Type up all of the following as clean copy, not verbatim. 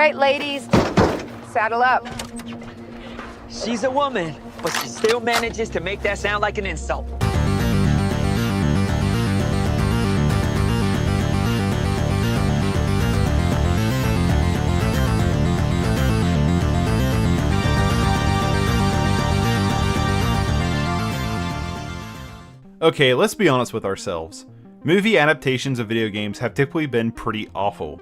right, ladies. Saddle up. She's a woman, but she still manages to make that sound like an insult. Okay, let's be honest with ourselves. Movie adaptations of video games have typically been pretty awful.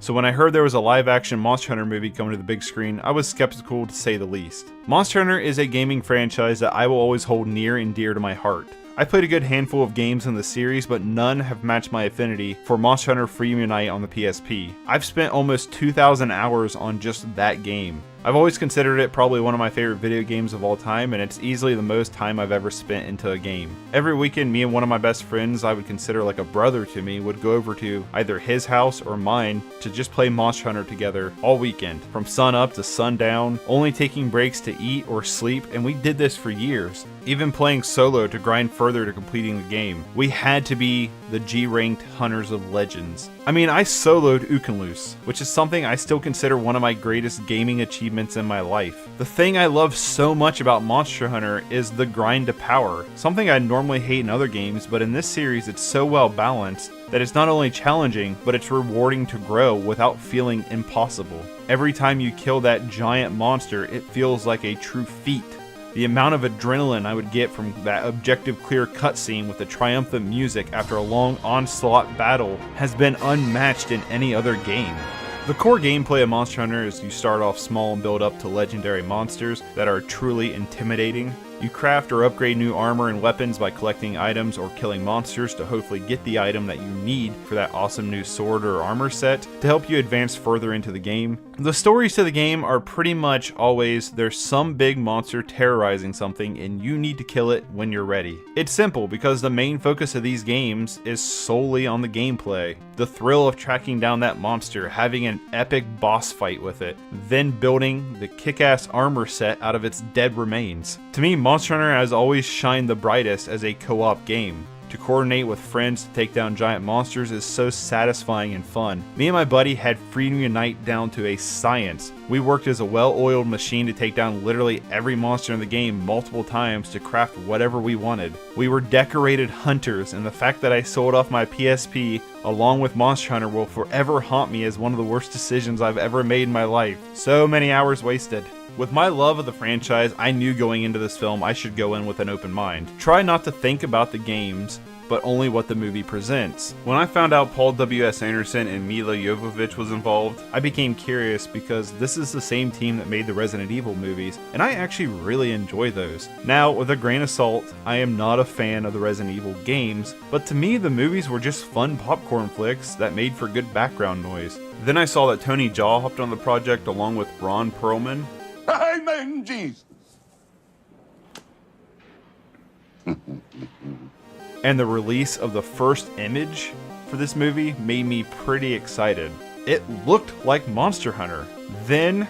So when I heard there was a live-action Monster Hunter movie coming to the big screen, I was skeptical to say the least. Monster Hunter is a gaming franchise that I will always hold near and dear to my heart. I played a good handful of games in the series, but none have matched my affinity for Monster Hunter Freedom Unite on the PSP. I've spent almost 2,000 hours on just that game. I've always considered it probably one of my favorite video games of all time, and it's easily the most time I've ever spent into a game. Every weekend, me and one of my best friends I would consider like a brother to me would go over to either his house or mine to just play Monster Hunter together all weekend, from sun up to sundown, only taking breaks to eat or sleep, and we did this for years. Even playing solo to grind further to completing the game. We had to be the G-ranked Hunters of Legends. I mean, I soloed Ukenloose, which is something I still consider one of my greatest gaming achievements in my life. The thing I love so much about Monster Hunter is the grind to power, something I normally hate in other games, but in this series it's so well balanced that it's not only challenging, but it's rewarding to grow without feeling impossible. Every time you kill that giant monster, it feels like a true feat. The amount of adrenaline I would get from that objective clear cutscene with the triumphant music after a long onslaught battle has been unmatched in any other game. The core gameplay of Monster Hunter is you start off small and build up to legendary monsters that are truly intimidating. You craft or upgrade new armor and weapons by collecting items or killing monsters to hopefully get the item that you need for that awesome new sword or armor set to help you advance further into the game. The stories to the game are pretty much always there's some big monster terrorizing something and you need to kill it when you're ready. It's simple because the main focus of these games is solely on the gameplay. The thrill of tracking down that monster, having an epic boss fight with it, then building the kick-ass armor set out of its dead remains. To me, Monster Hunter has always shined the brightest as a co-op game. To coordinate with friends to take down giant monsters is so satisfying and fun. Me and my buddy had Freedom Unite down to a science. We worked as a well-oiled machine to take down literally every monster in the game multiple times to craft whatever we wanted. We were decorated hunters, and the fact that I sold off my PSP along with Monster Hunter will forever haunt me as one of the worst decisions I've ever made in my life. So many hours wasted. With my love of the franchise, I knew going into this film I should go in with an open mind. Try not to think about the games, but only what the movie presents. When I found out Paul W.S. Anderson and Mila Jovovich was involved, I became curious because this is the same team that made the Resident Evil movies, and I actually really enjoy those. Now, with a grain of salt, I am not a fan of the Resident Evil games, but to me the movies were just fun popcorn flicks that made for good background noise. Then I saw that Tony Jaa hopped on the project along with Ron Perlman. Amen, Jesus. And the release of the first image for this movie made me pretty excited. It looked like Monster Hunter. Then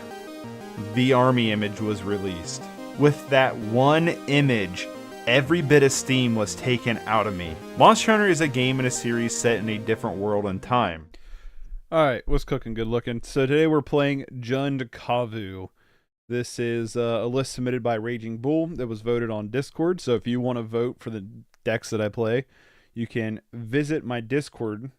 the army image was released. With that one image, every bit of steam was taken out of me. Monster Hunter is a game in a series set in a different world and time. Alright, what's cooking, good looking? So today we're playing Jund Kavu. This is a list submitted by Raging Bull that was voted on Discord. So if you want to vote for the decks that I play, you can visit my Discord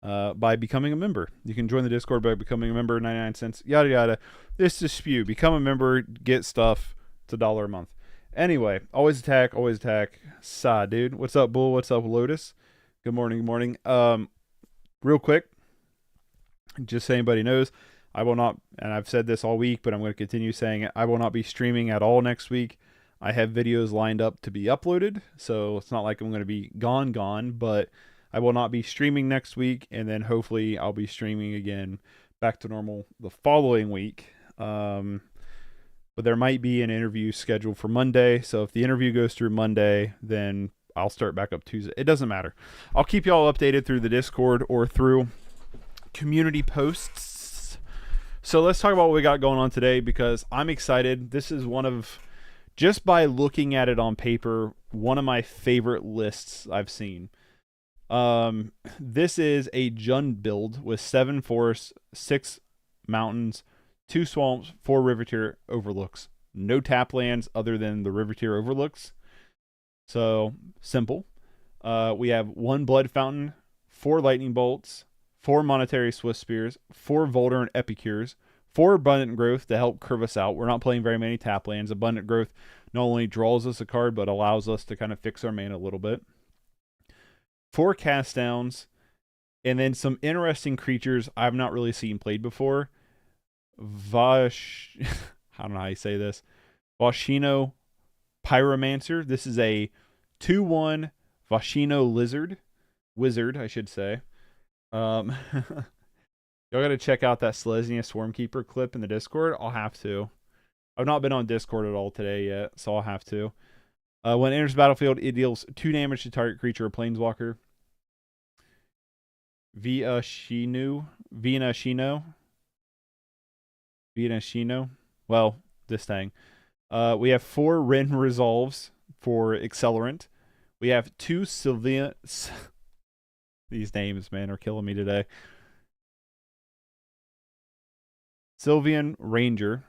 by becoming a member. You can join the Discord by becoming a member, 99 cents, yada yada. This is spew. Become a member, get stuff. It's $1 a month. Anyway, always attack, always attack. Sa, dude. What's up, Bull? What's up, Lotus? Good morning, good morning. Real quick, just so anybody knows, I will not, and I've said this all week, but I'm going to continue saying it, I will not be streaming at all next week. I have videos lined up to be uploaded, so it's not like I'm going to be gone, but I will not be streaming next week, and then hopefully I'll be streaming again back to normal the following week. But there might be an interview scheduled for Monday, so if the interview goes through Monday, then I'll start back up Tuesday. It doesn't matter. I'll keep y'all updated through the Discord or through community posts. So let's talk about what we got going on today because I'm excited. This is one of, just by looking at it on paper, one of my favorite lists I've seen. This is a Jund build with 7 force, 6 mountains, 2 swamps, 4 river tier overlooks. No tap lands other than the river tier overlooks. So, simple. We have 1 blood fountain, 4 lightning bolts, 4 monetary swift spears, 4 Volder and Epicures, 4 abundant growth to help curve us out. We're not playing very many tap lands. Abundant growth not only draws us a card, but allows us to kind of fix our mana a little bit. 4 cast downs, and then some interesting creatures I've not really seen played before. I don't know how you say this. Vashino Pyromancer. This is a 2/1 Vashino wizard, I should say. Y'all gotta check out that Selesnya Swarmkeeper clip in the Discord. I'll have to. I've not been on Discord at all today yet, so I'll have to. When it enters the battlefield, it deals 2 damage to target creature or planeswalker. Vinashino. Well, this thing. We have 4 Ren Resolves for Accelerant. We have 2 Sylvian... These names, man, are killing me today. Sylvian Ranger,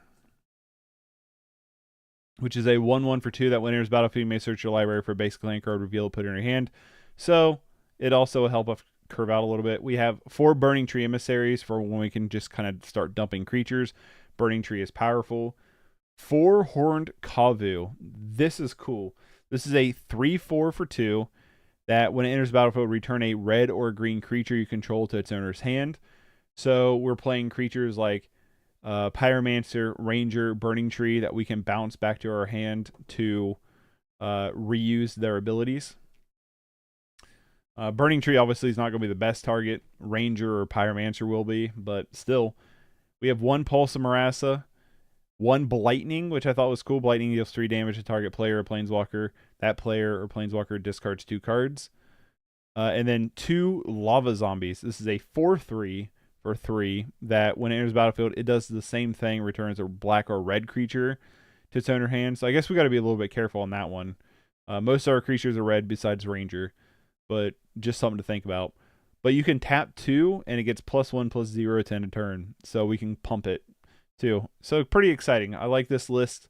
which is a 1/1 for 2 that when it enters battlefield, you may search your library for a basic land card, reveal it, put it in your hand. So, it also will help us curve out a little bit. We have 4 Burning Tree Emissaries for when we can just kind of start dumping creatures. Burning Tree is powerful. 4 Horned Kavu. This is cool. This is a 3/4 for 2 that when it enters the battlefield, return a red or green creature you control to its owner's hand. So we're playing creatures like Pyromancer, Ranger, Burning Tree that we can bounce back to our hand to reuse their abilities. Burning Tree obviously is not going to be the best target. Ranger or Pyromancer will be, but still. We have 1 Pulse of Marassa, 1 Blightning, which I thought was cool. Blightning deals 3 damage to target player or planeswalker. That player or planeswalker discards 2 cards. And then 2 Lava Zombies. This is a 4/3 for 3 that when it enters the battlefield, it does the same thing, returns a black or red creature to its owner hand. So I guess we got to be a little bit careful on that one. Most of our creatures are red besides Ranger, but just something to think about. But you can tap 2 and it gets +1/+0 to end a turn. So we can pump it too. So pretty exciting. I like this list.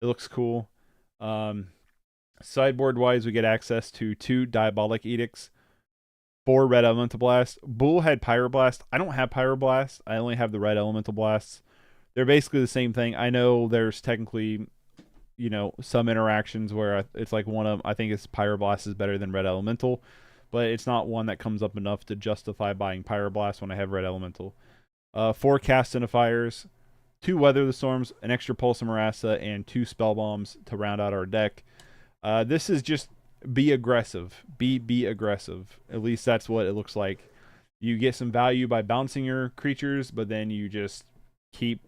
It looks cool. Sideboard wise, we get access to 2 Diabolic Edicts, 4 Red Elemental Blast. Bull had Pyroblast. I don't have Pyroblast. I only have the Red Elemental Blasts. They're basically the same thing. I know there's technically, you know, some interactions where it's like one of, I think it's Pyroblast is better than Red Elemental, but it's not one that comes up enough to justify buying Pyroblast when I have Red Elemental. 4 Cast Identifiers, 2 Weather the Storms, an extra Pulse of Marassa, and 2 Spell Bombs to round out our deck. This is just be aggressive. Be aggressive. At least that's what it looks like. You get some value by bouncing your creatures, but then you just keep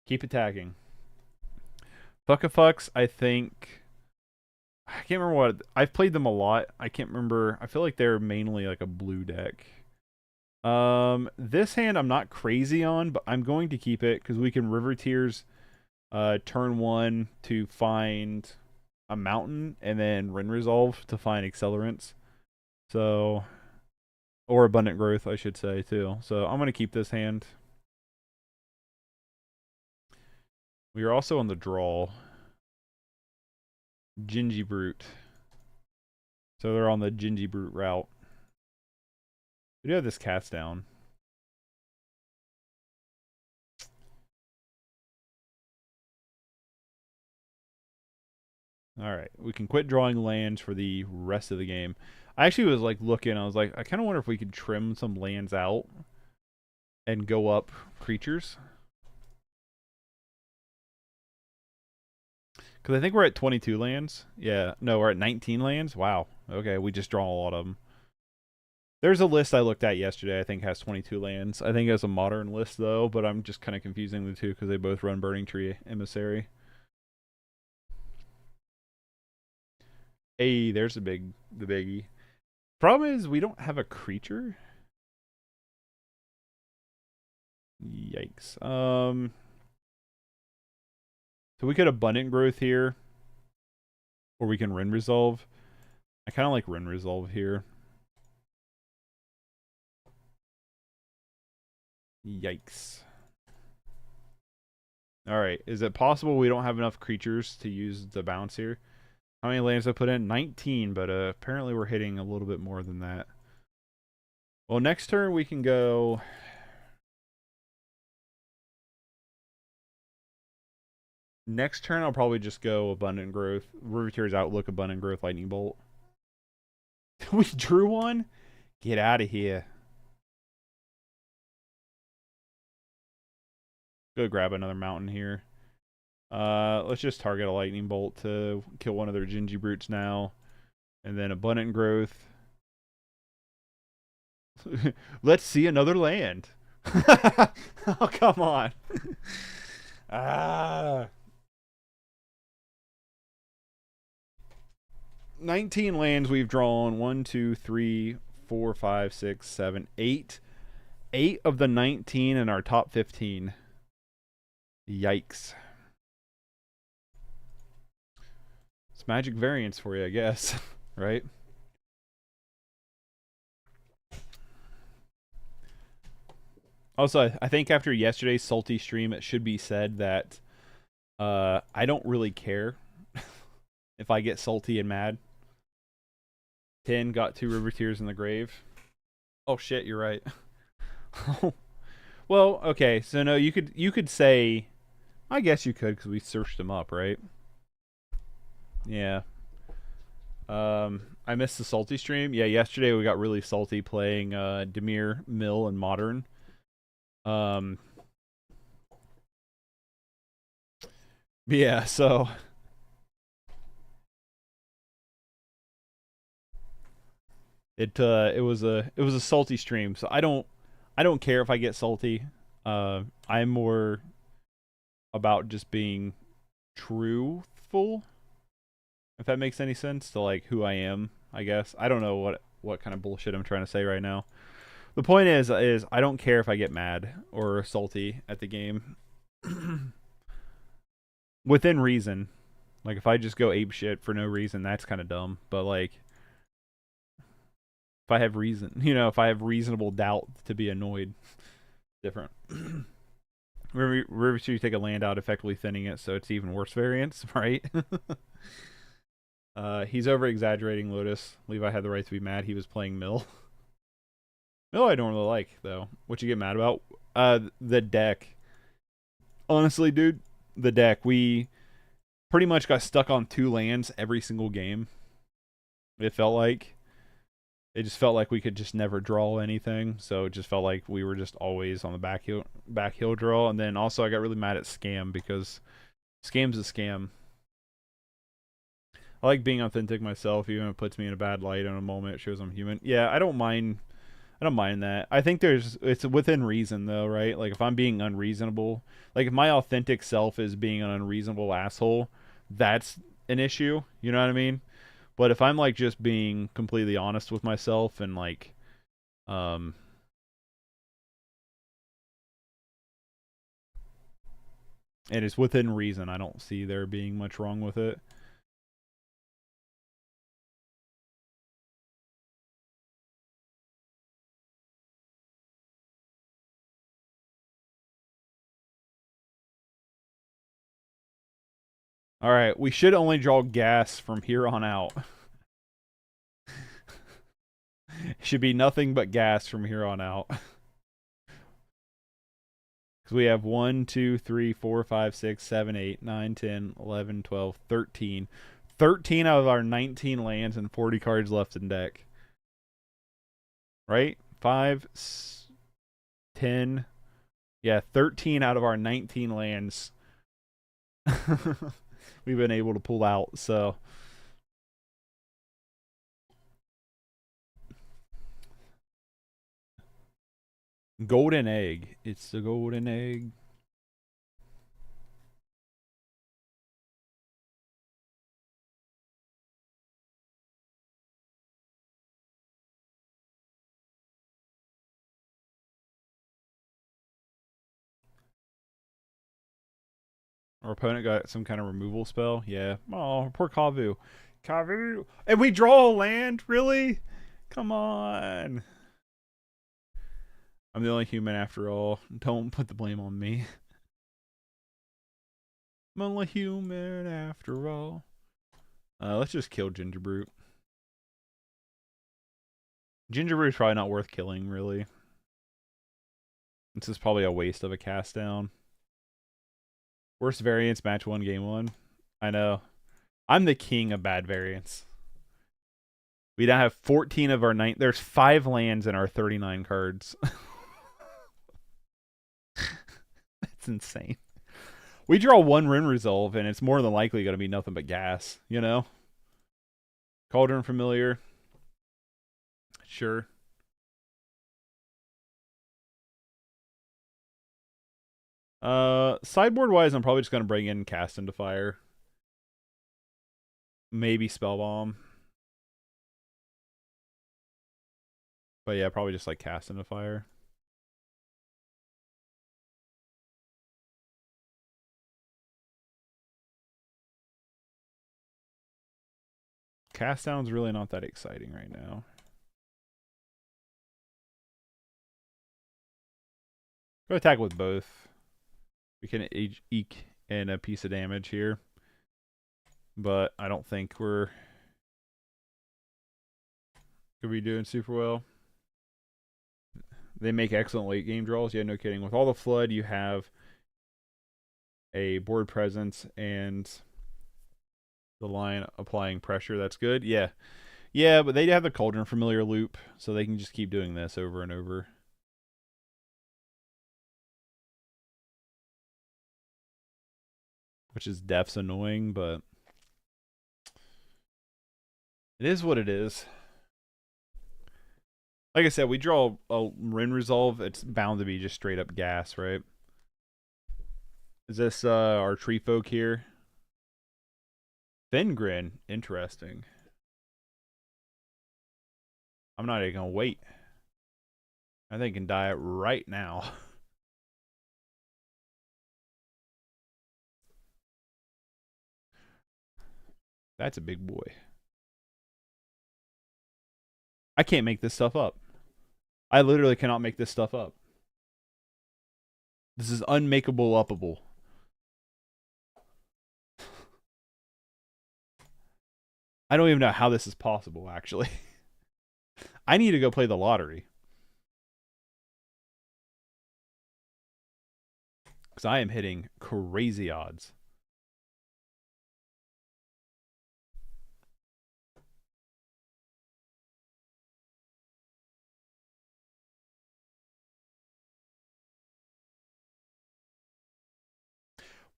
attacking. Fuckafucks, I think... I can't remember what... I've played them a lot. I can't remember. I feel like they're mainly like a blue deck. This hand I'm not crazy on, but I'm going to keep it because we can River Tears turn 1 to find a mountain and then Ren Resolve to find accelerants. So, or Abundant Growth, I should say, too. So I'm going to keep this hand. We are also on the draw. Gingy Brute. So they're on the Gingy Brute route. We do have this cast down. Alright, we can quit drawing lands for the rest of the game. I actually was like looking, I was like, I kind of wonder if we could trim some lands out and go up creatures. Because I think we're at 22 lands. Yeah, no, we're at 19 lands. Wow. Okay, we just draw a lot of them. There's a list I looked at yesterday I think has 22 lands. I think it's a modern list though, but I'm just kind of confusing the two because they both run Burning Tree Emissary. Hey, there's the biggie. Problem is we don't have a creature. Yikes. So we could Abundant Growth here. Or we can Ren Resolve. I kind of like Ren Resolve here. Yikes. Alright, is it possible we don't have enough creatures to use the bounce here? How many lands I put in? 19, but apparently we're hitting a little bit more than that. Well, next turn we can go... Next turn I'll probably just go Abundant Growth. Riveteer's Outlook, Abundant Growth, Lightning Bolt. We drew one? Get out of here. Go grab another mountain here. Let's just target a Lightning Bolt to kill one of their Gingy Brutes now. And then Abundant Growth. Let's see another land. Oh, come on. 19 lands we've drawn. 1, 2, 3, 4, 5, 6, 7, 8. 8 of the 19 in our top 15. Yikes. It's Magic variance for you, I guess. Right? Also, I think after yesterday's salty stream, it should be said that I don't really care if I get salty and mad. 10 got 2 Riveteers in the grave. Oh shit, you're right. Well, okay, so no, you could say, I guess you could because we searched them up, right? Yeah. I missed the salty stream. Yeah, yesterday we got really salty playing Dimir, Mill, and Modern. Yeah, so it was a salty stream. So I don't care if I get salty. I'm more about just being truthful, if that makes any sense, to like who I am, I guess. I don't know what kind of bullshit I'm trying to say right now. The point is I don't care if I get mad or salty at the game. Within reason. Like, if I just go ape shit for no reason, that's kind of dumb. But, like, if I have reason, if I have reasonable doubt to be annoyed, different. Remember, you take a land out, effectively thinning it, so it's even worse variance, right? He's over-exaggerating Lotus. Levi had the right to be mad. He was playing Mill. Mill I don't really like, though. What you get mad about? The deck. Honestly, dude, the deck. We pretty much got stuck on 2 lands every single game. It felt like. It just felt like we could just never draw anything. So it just felt like we were just always on the back hill draw. And then also I got really mad at Scam because Scam's a scam. I like being authentic myself, even if it puts me in a bad light in a moment. It shows I'm human. Yeah, I don't mind that. I think it's within reason though, right? Like if I'm being unreasonable, like if my authentic self is being an unreasonable asshole, that's an issue. You know what I mean? But if I'm like just being completely honest with myself and like, and it's within reason, I don't see there being much wrong with it. Alright, we should only draw gas from here on out. Should be nothing but gas from here on out. Because we have 1, 2, 3, 4, 5, 6, 7, 8, 9, 10, 11, 12, 13. 13 out of our 19 lands and 40 cards left in deck. Right? 5, 10. Yeah, 13 out of our 19 lands. We've been able to pull out, so golden egg. It's the golden egg. Our opponent got some kind of removal spell. Yeah. Oh, poor Kavu. Kavu. And we draw a land? Really? Come on. I'm the only human after all. Don't put the blame on me. I'm only human after all. Let's just kill Gingerbrute. Gingerbrute's probably not worth killing, really. This is probably a waste of a cast down. Worst variance, match 1, game 1. I know. I'm the king of bad variants. We now have 14 of our 9. There's 5 lands in our 39 cards. That's insane. We draw 1 Rin Resolve, and it's more than likely going to be nothing but gas, you know? Cauldron Familiar. Sure. Sideboard-wise, I'm probably just going to bring in Cast into Fire. Maybe Spellbomb. But yeah, probably just like Cast into Fire. Cast down's really not that exciting right now. Go attack with both. We can eke in a piece of damage here. But I don't think we're gonna be doing super well. They make excellent late game draws. Yeah, no kidding. With all the flood, you have a board presence and the line applying pressure. That's good. Yeah. Yeah, but they have the Cauldron Familiar loop, so they can just keep doing this over and over. Which is def's annoying, but it is what it is. Like I said, we draw a Rin Resolve. It's bound to be just straight up gas, right? Is this our tree folk here? Fingrin, interesting. I'm not even gonna wait. I think I can die right now. That's a big boy. I can't make this stuff up. I literally cannot make this stuff up. This is unmakeable upable. I don't even know how this is possible, actually. I need to go play the lottery. Because I am hitting crazy odds.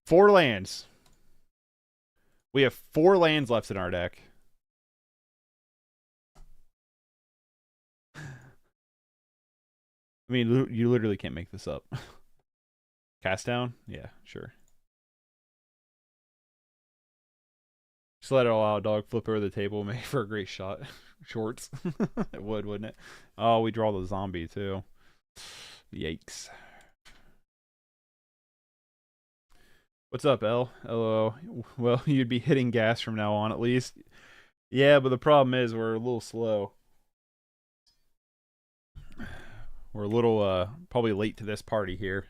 Four lands. We have 4 lands left in our deck. I mean, you literally can't make this up. Cast down? Yeah, sure. Just let it all out, dog. Flip over the table, make for a great shot. Shorts. It would, wouldn't it? Oh, we draw the zombie, too. Yikes. What's up, L? Hello. Well, you'd be hitting gas from now on, at least. Yeah, but the problem is we're a little slow. We're a little, probably late to this party here.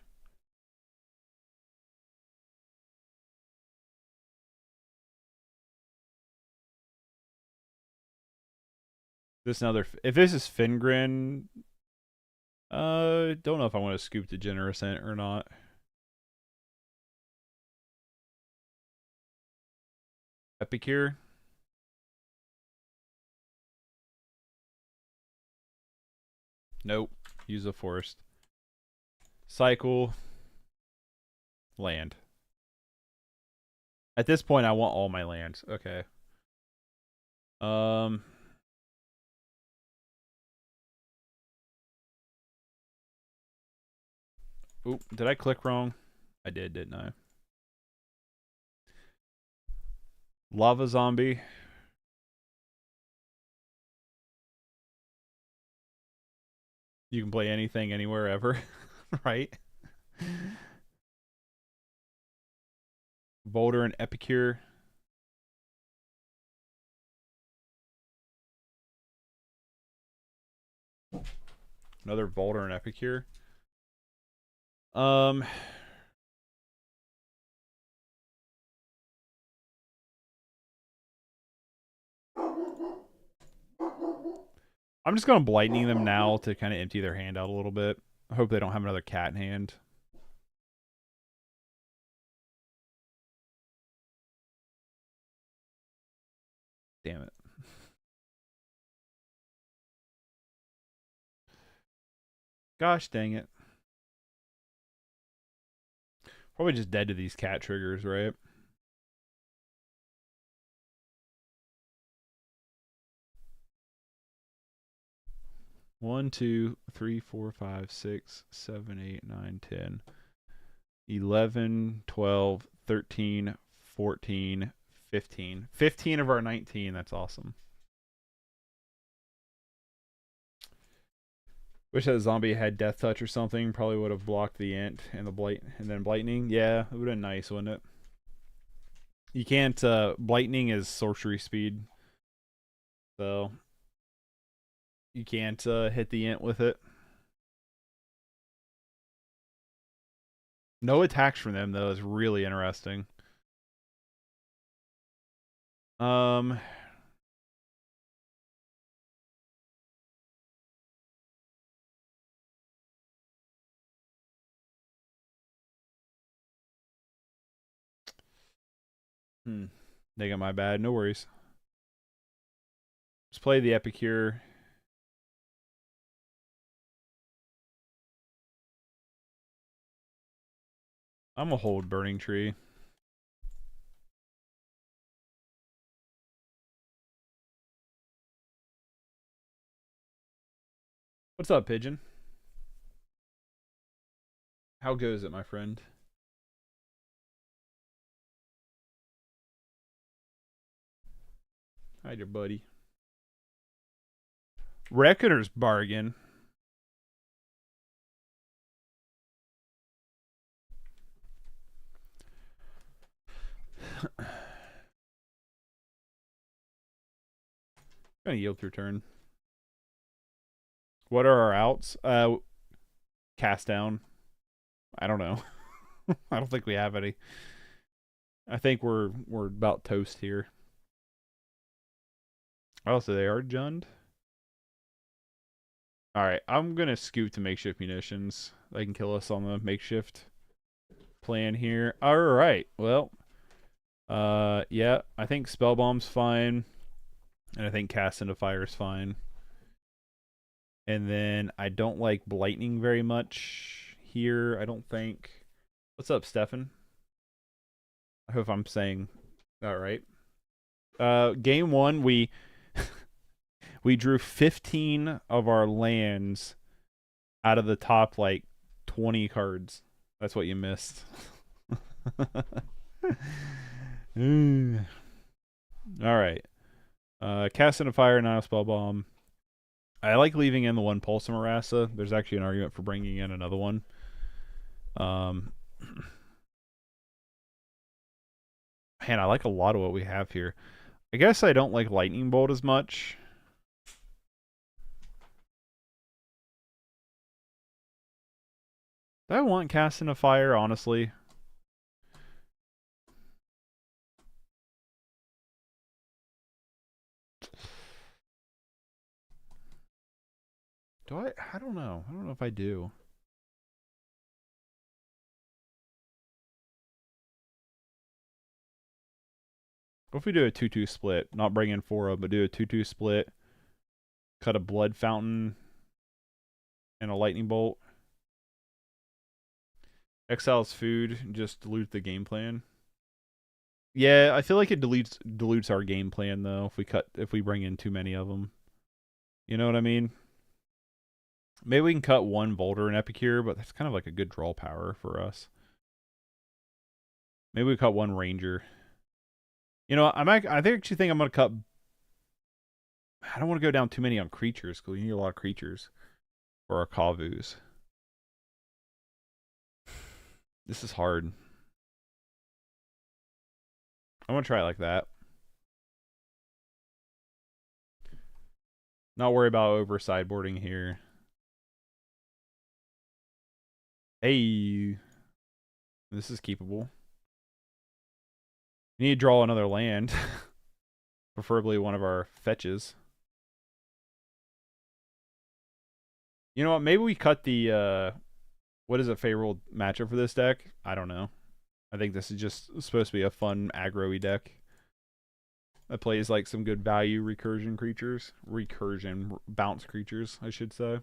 This another, if this is Fingrin, don't know if I want to scoop Degenerate or not. Epicure. Nope. Use a forest. Cycle. Land. At this point, I want all my lands. Okay. Oop, did I click wrong? I did, didn't I? Lava zombie. You can play anything, anywhere, ever. Right? Boulder and Epicure. Another Boulder and Epicure. I'm just going to Blightning them now to kind of empty their hand out a little bit. I hope they don't have another cat in hand. Damn it. Gosh dang it. Probably just dead to these cat triggers, right? One, 2, 3, 4, 5, 6, 7, 8, 9, 10, 11, 12, 13, 14, 15. 15 of our 19. That's awesome. Wish that zombie had Death Touch or something. Probably would have blocked the Int and the Blight and then Blightning. Yeah, it would have been nice, wouldn't it? You can't. Blightning is sorcery speed, so you can't hit the Int with it. No attacks from them though is really interesting. They got my bad. No worries. Let's play the Epicure. I'm gonna hold Burning Tree. What's up, Pigeon? How goes it, my friend? Hi, dear buddy. Reckoner's Bargain. Gonna yield through turn. What are our outs? Cast down. I don't know. I don't think we have any. I think we're about toast here. Oh, so they are Jund? Alright, I'm gonna scoot to makeshift munitions. They can kill us on the makeshift plan here. Alright, well. Yeah, I think Spellbomb's fine. And I think Cast into Fire is fine. And then I don't like Blightning very much here, I don't think. What's up, Stefan? I hope I'm saying that right. Game 1, we we drew 15 of our lands out of the top, like, 20 cards. That's what you missed. Alright. Cast into Fire, not a Spellbomb. I like leaving in the one Pulse Marassa. There's actually an argument for bringing in another one. Man, I like a lot of what we have here. I guess I don't like Lightning Bolt as much. Do I want Cast into Fire, honestly? Do I? I don't know. I don't know if I do. What if we do a 2-2 split? Not bring in 4 of, but do a 2-2 split. Cut a Blood Fountain and a Lightning Bolt. Exiles food, just dilute the game plan. Yeah, I feel like it dilutes our game plan though if we bring in too many of them. You know what I mean? Maybe we can cut one Volder and Epicure, but that's kind of like a good draw power for us. Maybe we cut one Ranger. You know, I actually think I'm gonna cut. I don't want to go down too many on creatures because we need a lot of creatures for our Kavus. This is hard. I'm gonna try it like that. Not worry about over sideboarding here. Hey, this is keepable. You need to draw another land Preferably one of our fetches. You know what? Maybe we cut the, what is a favorable matchup for this deck? I don't know. I think this is just supposed to be a fun aggro-y deck that plays like some good value recursion creatures. Recursion bounce creatures, I should say.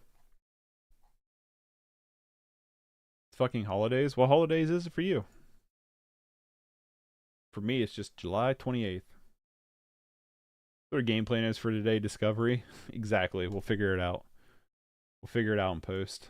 It's fucking holidays. What holidays is it for you? For me, it's just July 28th. What our game plan is for today, Discovery. Exactly. We'll figure it out. We'll figure it out in post.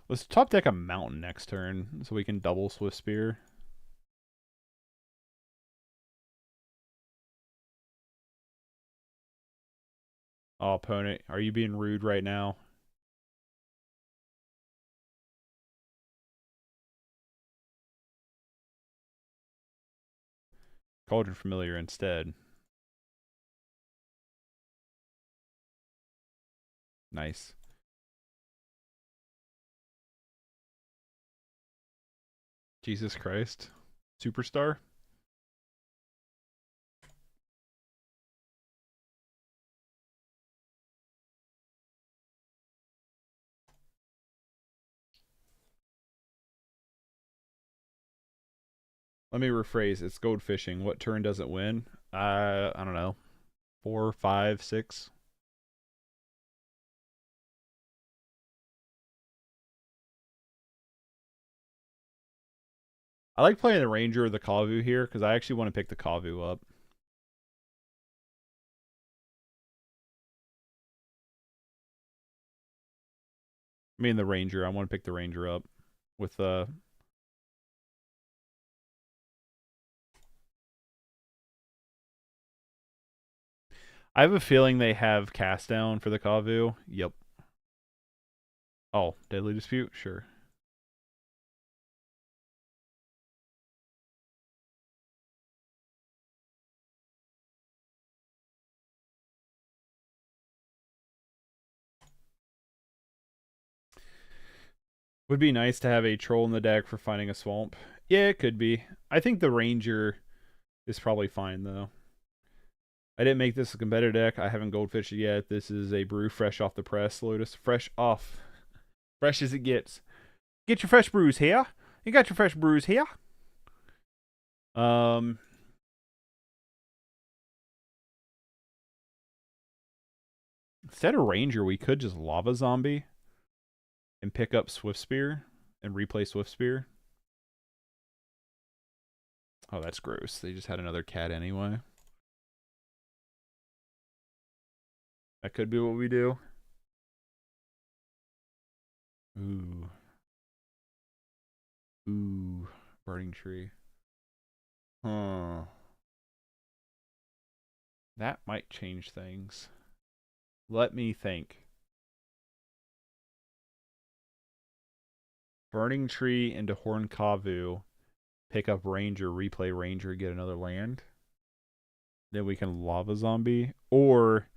Let's top deck a mountain next turn so we can double Swift Spear. Oh, opponent, are you being rude right now? Cauldron Familiar instead. Nice. Jesus Christ. Superstar? Let me rephrase. It's gold fishing. What turn does it win? I don't know. 4, 5, 6. I like playing the Ranger or the Kavu here because I actually want to pick the Kavu up. I mean the Ranger. I want to pick the Ranger up with I have a feeling they have cast down for the Kavu. Yep. Oh, Deadly Dispute? Sure. Would be nice to have a troll in the deck for finding a swamp. Yeah, it could be. I think the Ranger is probably fine, though. I didn't make this a competitor deck. I haven't goldfished it yet. This is a brew fresh off the press, Lotus. Fresh off. Fresh as it gets. Get your fresh brews here. You got your fresh brews here. Instead of Ranger, we could just Lava Zombie and pick up Swift Spear and replay Swift Spear. Oh, that's gross. They just had another cat anyway. That could be what we do. Ooh. Ooh. Burning Tree. Huh. That might change things. Let me think. Burning Tree into Horn Kavu. Pick up Ranger, replay Ranger, get another land. Then we can Lava Zombie. Or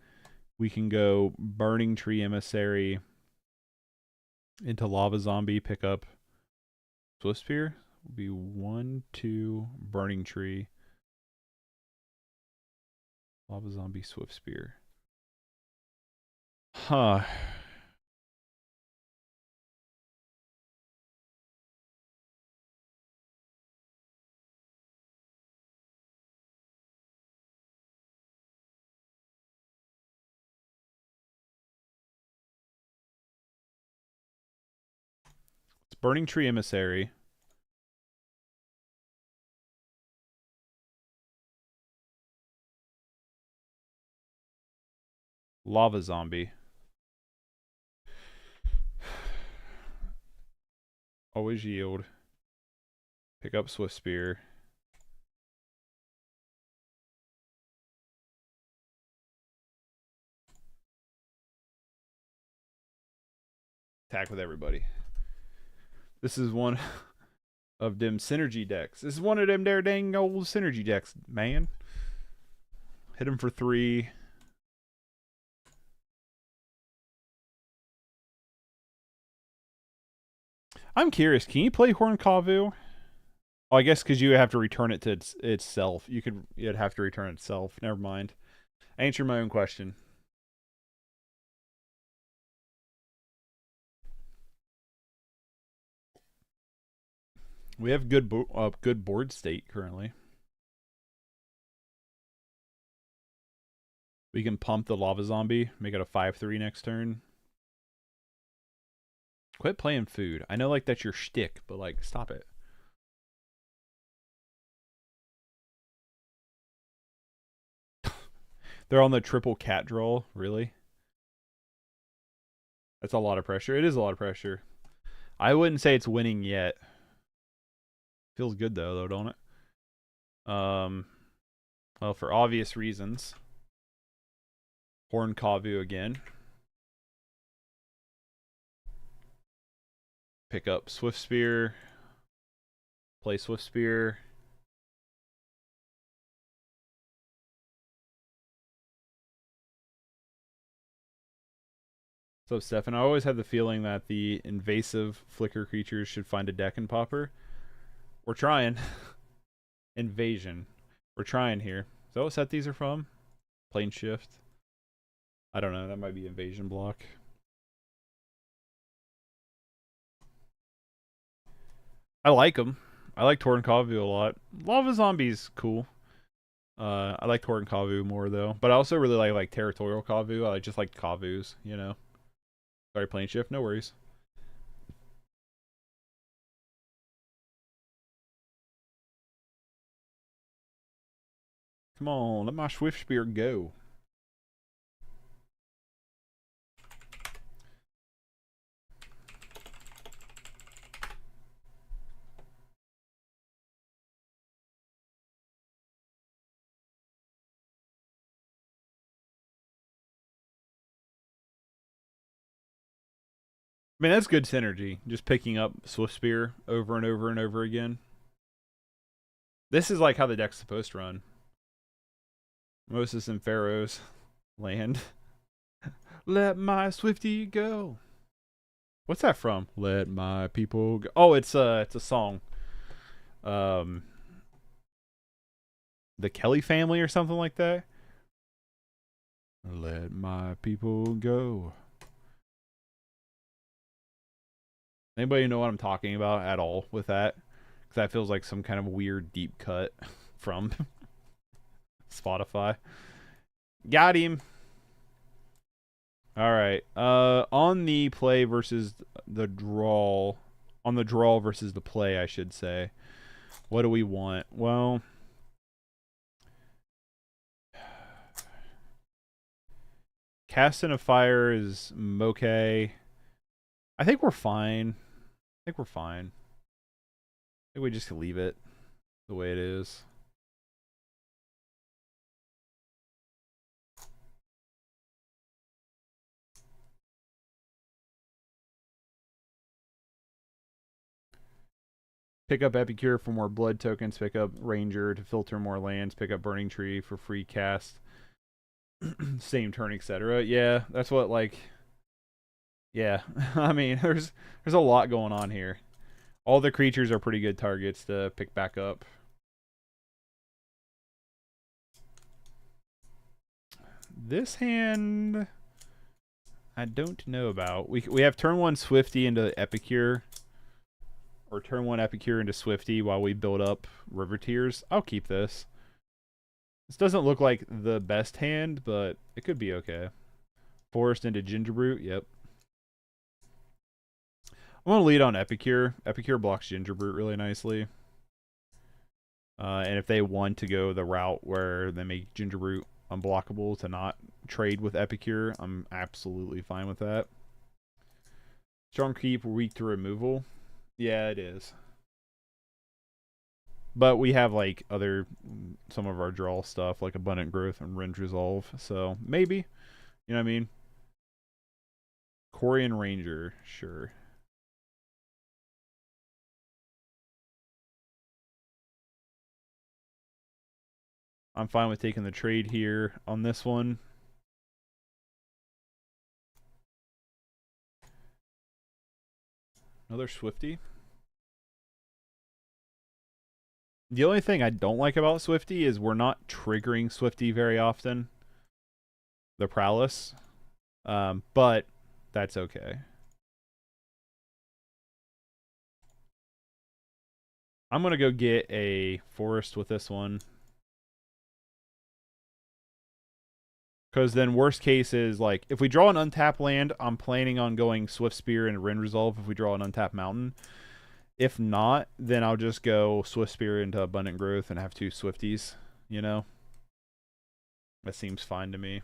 we can go Burning Tree Emissary into Lava Zombie, pick up Swift Spear. Will be 1, 2, Burning Tree. Lava Zombie, Swift Spear. Huh. It's Burning Tree Emissary. Lava Zombie. Always yield. Pick up Swift Spear. Attack with everybody. This is one of them synergy decks. This is one of them there dang old synergy decks, man. Hit him for 3. I'm curious, can you play Horn Kavu? Oh, I guess because you have to return it to itself. You'd have to return itself. Never mind. I answered my own question. We have good board state currently. We can pump the lava zombie, make it a 5/3 next turn. Quit playing food. I know like that's your shtick, but like stop it. They're on the triple cat draw, really? That's a lot of pressure. It is a lot of pressure. I wouldn't say it's winning yet. Feels good though, don't it? Well, for obvious reasons. Horn Kavu again. Pick up Swift Spear. Play Swift Spear. So, Stefan, I always had the feeling that the invasive flicker creatures should find a deck in Pauper. We're trying. Invasion. We're trying here. Is that what set these are from? Plane Shift. I don't know. That might be Invasion block. I like them. I like Torn Kavu a lot. Lava Zombie's cool. I like Torn Kavu more though, but I also really like Territorial Kavu. I just like Kavus, you know. Sorry, Plane Shift. No worries. Come on, let my Swift Spear go. I mean, that's good synergy. Just picking up Swift Spear over and over and over again. This is like how the deck's supposed to run. Moses and Pharaoh's land. Let my Swifty go. What's that from? Let my people go. Oh, it's a song. The Kelly family or something like that. Let my people go. Anybody know what I'm talking about at all with that? Because that feels like some kind of weird deep cut from Spotify. Got him. All right. On the play versus the draw. On the draw versus the play, I should say. What do we want? Well, Casting a Fire is okay. I think we're fine. I think we just leave it the way it is. Pick up Epicure for more blood tokens. Pick up Ranger to filter more lands. Pick up Burning Tree for free cast. Same turn, etc. Yeah, that's what like. Yeah, I mean, there's a lot going on here. All the creatures are pretty good targets to pick back up. This hand, I don't know about. We have turn 1 Swifty into Epicure. Or turn 1 Epicure into Swifty while we build up River Tears. I'll keep this. This doesn't look like the best hand, but it could be okay. Forest into Gingerbrute, yep. I'm going to lead on Epicure. Epicure blocks Gingerbrute really nicely. And if they want to go the route where they make Gingerbrute unblockable to not trade with Epicure, I'm absolutely fine with that. Strong Keep, weak to removal. Yeah, it is. But we have like some of our draw stuff like Abundant Growth and Rend Resolve, so maybe, you know what I mean? Corian Ranger, sure. I'm fine with taking the trade here on this one. Another Swifty. The only thing I don't like about Swifty is we're not triggering Swifty very often. The Prowess. But that's okay. I'm going to go get a Forest with this one. Because then worst case is, like, if we draw an untapped land, I'm planning on going Swift Spear and Rin Resolve if we draw an untapped mountain. If not, then I'll just go Swift Spear into Abundant Growth and have 2 Swifties, you know? That seems fine to me.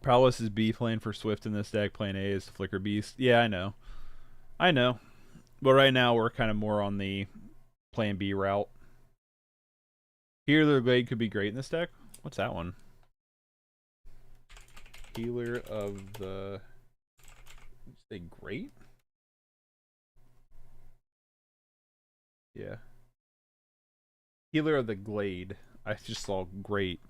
Prowess is B playing for Swift in this deck. Plan A is Flicker Beast. Yeah, I know. I know. But right now we're kind of more on the Plan B route. Healer Glade could be great in this deck. What's that one? Healer of the... Did you say great? Yeah. Healer of the Glade. I just saw great.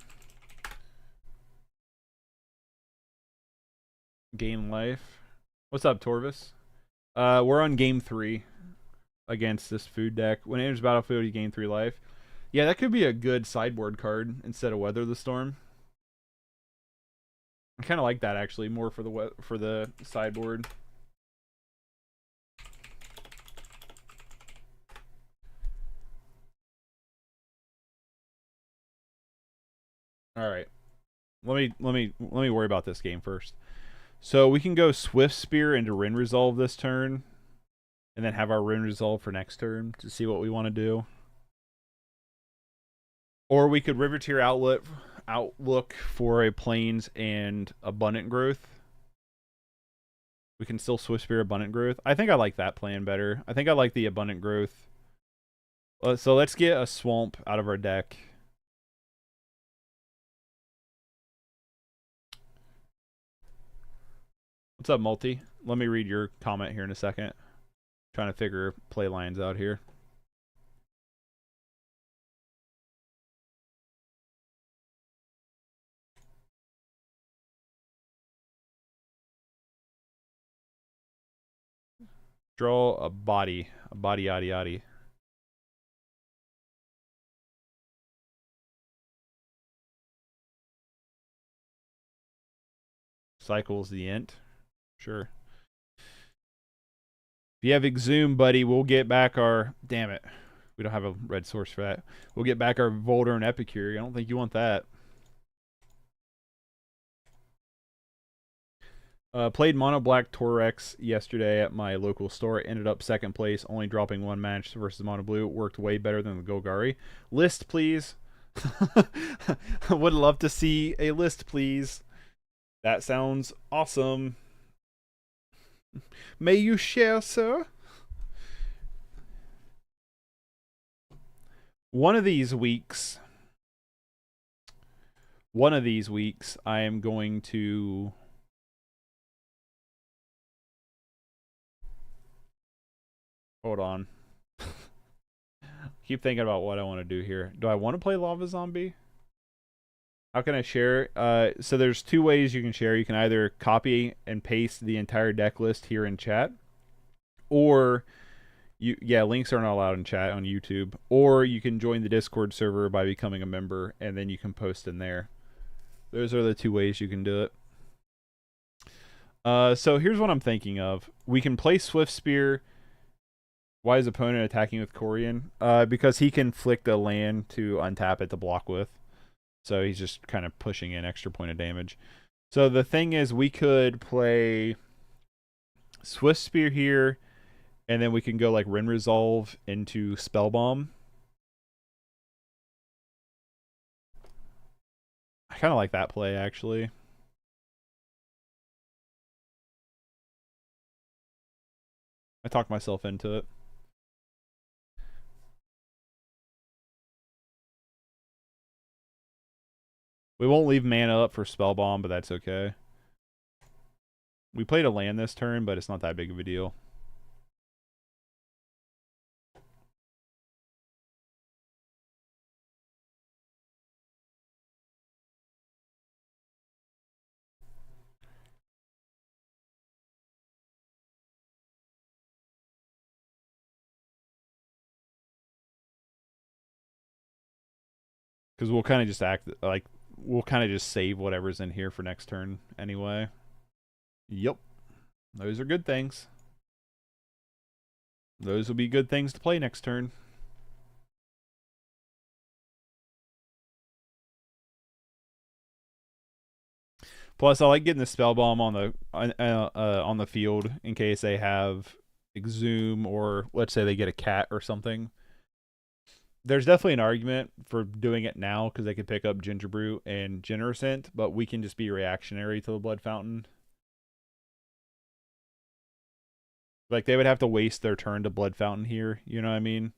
Gain life. What's up, Torvis? We're on game 3 against this food deck. When it enters battlefield, you gain 3 life. Yeah, that could be a good sideboard card instead of Weather the Storm. I kind of like that actually, more for the sideboard. All right, let me worry about this game first. So we can go Swift Spear into Rin Resolve this turn, and then have our Rin Resolve for next turn to see what we want to do. Or we could River Tier Outlook for a Plains and Abundant Growth. We can still Swift Spear Abundant Growth. I think I like that plan better. I think I like the Abundant Growth. So let's get a Swamp out of our deck. What's up, Multi? Let me read your comment here in a second. Trying to figure play lines out here. Draw a body yaddy yaddy. Cycles the int. Sure. If you have Exhume, buddy, we'll get back our... Damn it. We don't have a red source for that. We'll get back our Volder and Epicure. I don't think you want that. Played Mono Black Torex yesterday at my local store. Ended up second place, only dropping 1 match versus Mono Blue. It worked way better than the Golgari. List, please. Would love to see a list, please. That sounds awesome. May you share, sir? One of these weeks, I am going to... Hold on. Keep thinking about what I want to do here. Do I want to play Lava Zombie? How can I share? So there's 2 ways you can share. You can either copy and paste the entire deck list here in chat, or links are not allowed in chat on YouTube, or you can join the Discord server by becoming a member, and then you can post in there. Those are the 2 ways you can do it. So here's what I'm thinking of. We can play Swift Spear. Why is opponent attacking with Corian? Because he can flick the land to untap it to block with. So he's just kind of pushing in extra point of damage. So the thing is, we could play Swift Spear here, and then we can go like Rin Resolve into Spellbomb. I kind of like that play, actually. I talked myself into it. We won't leave mana up for Spellbomb, but that's okay. We played a land this turn, but it's not that big of a deal. Because we'll kind of just act like we'll kind of just save whatever's in here for next turn anyway. Yep. Those are good things. Those will be good things to play next turn. Plus, I like getting the spell bomb on the field in case they have Exhume, or let's say they get a cat or something. There's definitely an argument for doing it now because they could pick up Ginger Brew and Generosint, but we can just be reactionary to the Blood Fountain. Like, they would have to waste their turn to Blood Fountain here, you know what I mean?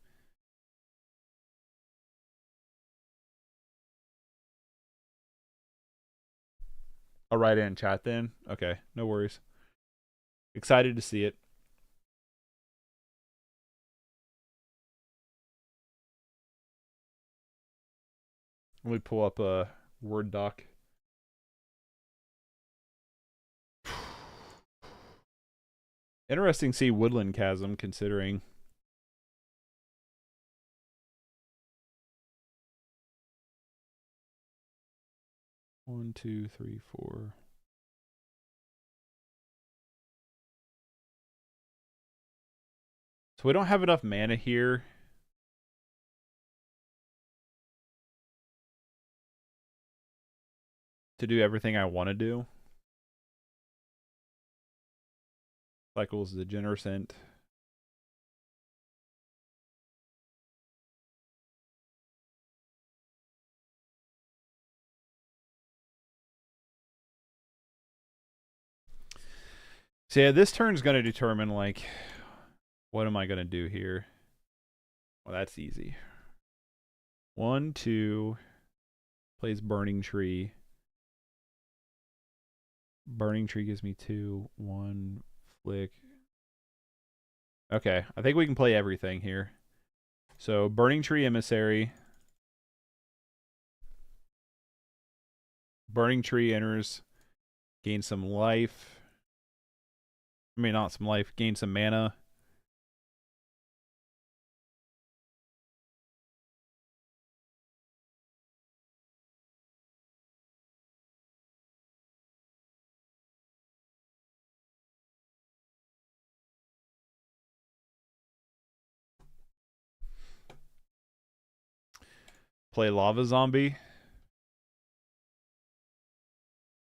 I'll write it in chat then. Okay, no worries. Excited to see it. Let me pull up a Word doc. Interesting to see Woodland Chasm considering. One, two, three, four. So we don't have enough mana here. To do everything I want to do. Cycles the Generosint. So yeah, this turn's going to determine, like, what am I going to do here? Well, that's easy. 1, 2, plays Burning Tree. Burning Tree gives me 2, 1, flick. Okay, I think we can play everything here. So, Burning Tree Emissary. Burning Tree enters. Gain some life. I mean, not some life. Gain some mana. Play Lava Zombie.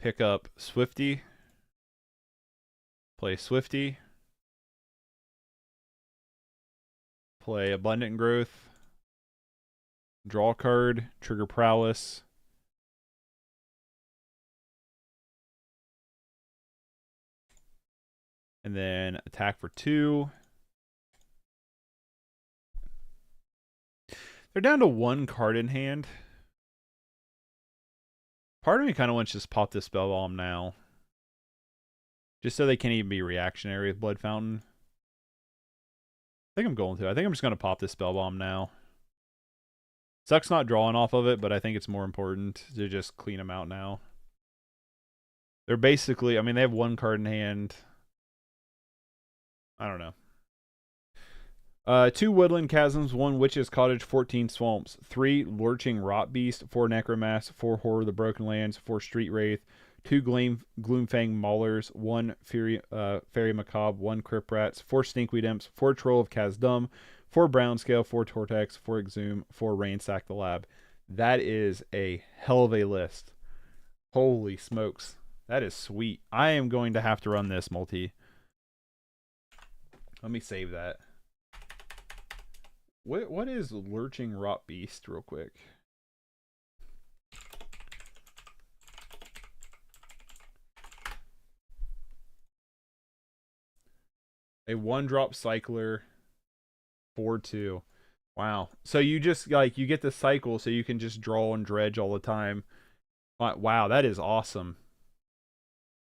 Pick up Swifty. Play Swifty. Play Abundant Growth. Draw a card. Trigger Prowess. And then attack for 2. They're down to 1 card in hand. Part of me kind of wants to just pop this Spell Bomb now. Just so they can't even be reactionary with Blood Fountain. I think I'm going to. I think I'm just going to pop this Spell Bomb now. Sucks not drawing off of it, but I think it's more important to just clean them out now. They're basically, I mean, they have 1 card in hand. I don't know. 2 Woodland Chasms, 1 Witch's Cottage, 14 Swamps, 3 Lurching Rot Beast, 4 Necromass, 4 Horror of the Broken Lands, 4 Street Wraith, 2 Gloomfang Maulers, 1 Fairy Macabre, 1 Crypt Rats, 4 Stinkweed Imps, 4 Troll of Kazdum, 4 Brownscale, 4 Tortex, 4 Exhume, 4 Ransack the Lab. That is a hell of a list. Holy smokes. That is sweet. I am going to have to run this multi. Let me save that. What is Lurching Rot Beast real quick? A 1-drop cycler, 4/2. Wow. So you just, like, you get the cycle so you can just draw and dredge all the time. Wow, that is awesome.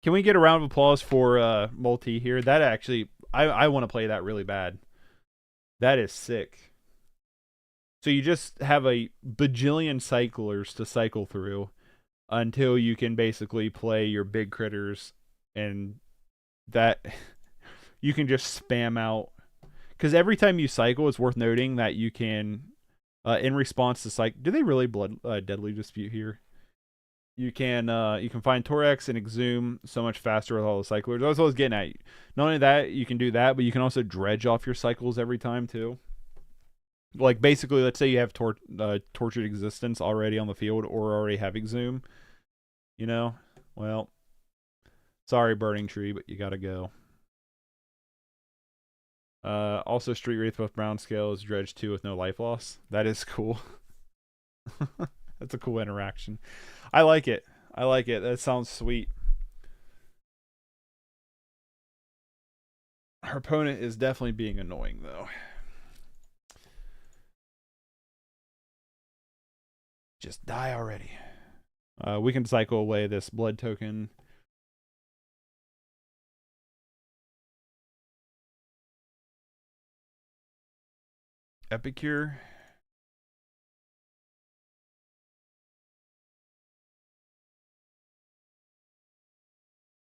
Can we get a round of applause for multi here? That actually, I want to play that really bad. That is sick. So you just have a bajillion cyclers to cycle through until you can basically play your big critters, and that you can just spam out. Because every time you cycle, it's worth noting that you can In response to do they really deadly dispute here? You can find Torax and Exhume so much faster with all the cyclers. That's what I was getting at. Not only that, you can do that, but you can also dredge off your cycles every time too. Like basically, let's say you have Tortured Existence already on the field or already have Exhume. You know, well, sorry, Burning Tree, but you gotta go. Also, Street Wraith with Brown Scale is Dredge 2 with no life loss. That is cool. That's a cool interaction. I like it. I like it. That sounds sweet. Our opponent is definitely being annoying, though. Just die already. We can cycle away this blood token. Epicure.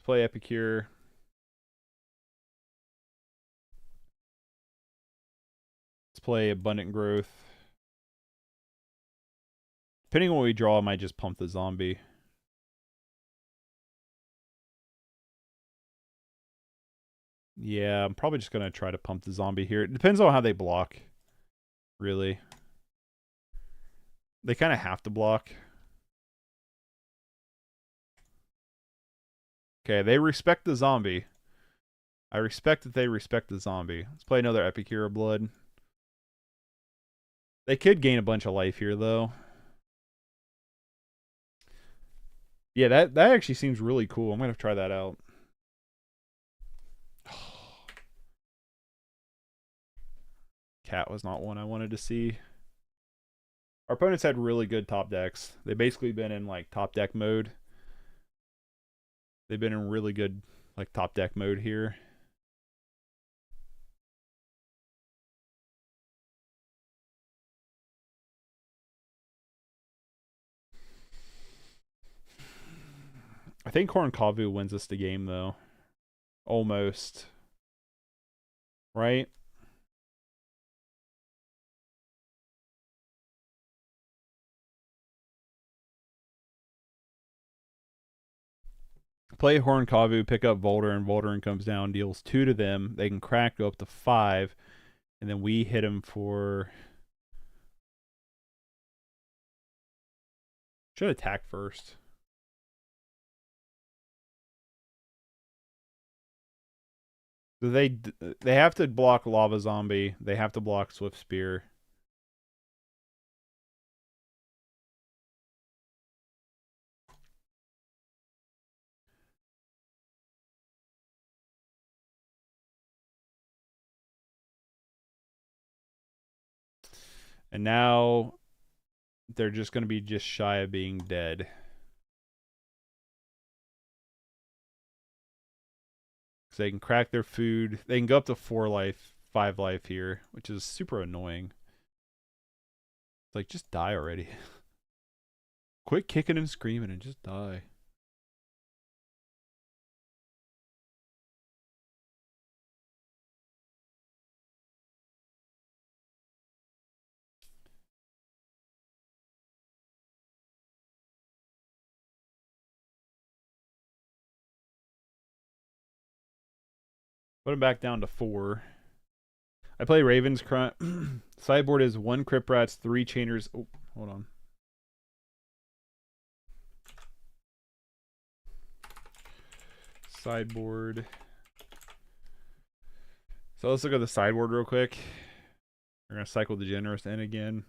Play Epicure. Let's play Abundant Growth. Depending on what we draw, I might just pump the zombie. Yeah, I'm probably just going to try to pump the zombie here. It depends on how they block, really. They kind of have to block. Okay, they respect the zombie. I respect that they respect the zombie. Let's play another Epicure of Blood. They could gain a bunch of life here, though. Yeah, that actually seems really cool. I'm going to try that out. Cat was not one I wanted to see. Our opponents had really good top decks. They've basically been in like top deck mode. They've been in really good like top deck mode here. I think Corn Kavu wins us the game though. Almost. Right? Play Horn Kavu, pick up Volder, and Volder comes down, deals 2 to them. They can crack, go up to 5, and then we hit him for... Should attack first. So they have to block Lava Zombie. They have to block Swift Spear. And now they're just going to be just shy of being dead. So they can crack their food. They can go up to 4 life, 5 life here, which is super annoying. It's like, just die already. Quit kicking and screaming and just die. Put him back down to 4. I play Raven's Crime. Sideboard is 1 Crypt Rats, 3 Chainers. Oh, hold on. Sideboard. So let's look at the sideboard real quick. We're going to cycle the Generous in again.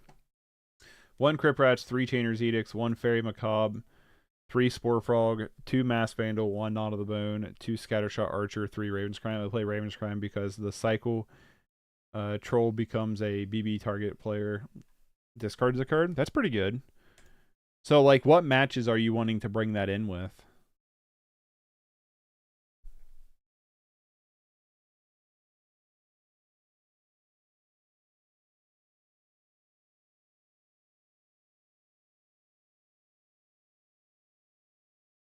1 Crypt Rats, 3 Chainer's Edicts, 1 Fairy Macabre, 3 Spore Frog, 2 Mass Vandal, 1 Knot of the Bone, 2 Scattershot Archer, 3 Raven's Crime. I play Raven's Crime because the cycle Troll becomes a BB target player. Discards a card. That's pretty good. So, like, what matches are you wanting to bring that in with?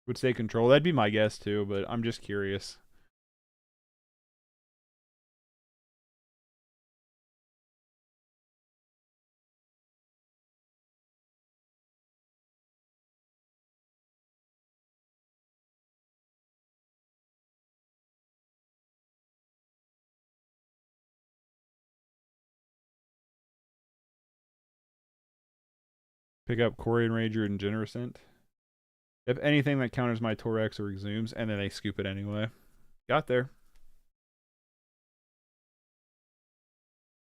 Would say control. That'd be my guess too, but I'm just curious. Pick up Corian Ranger and Generosint. If anything that counters my Torex or Exhumes, and then they scoop it anyway. Got there.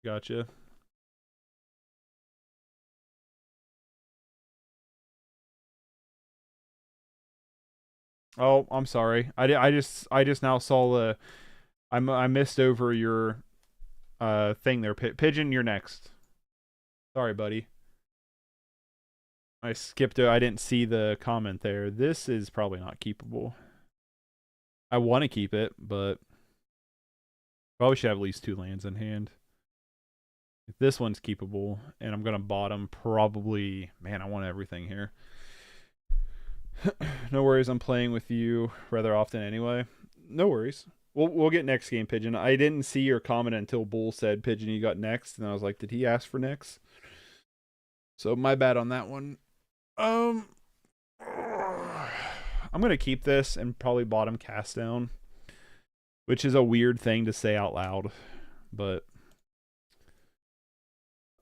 Gotcha. Oh, I'm sorry. I just now saw the I missed over your thing there. Pigeon, you're next. Sorry, buddy. I skipped it. I didn't see the comment there. This is probably not keepable. I want to keep it, but probably should have at least 2 lands in hand. If this one's keepable, and I'm going to bottom probably... Man, I want everything here. No worries, I'm playing with you rather often anyway. No worries. We'll get next game, Pigeon. I didn't see your comment until Bull said, Pigeon, you got next. And I was like, did he ask for next? So my bad on that one. I'm going to keep this and probably bottom cast down. Which is a weird thing to say out loud. But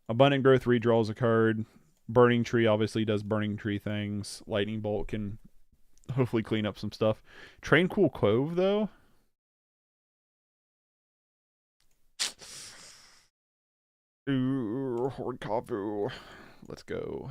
Abundant Growth redraws a card. Burning Tree obviously does Burning Tree things. Lightning Bolt can hopefully clean up some stuff. Tranquil Cove, though. Ooh, Horde Kavu. Let's go.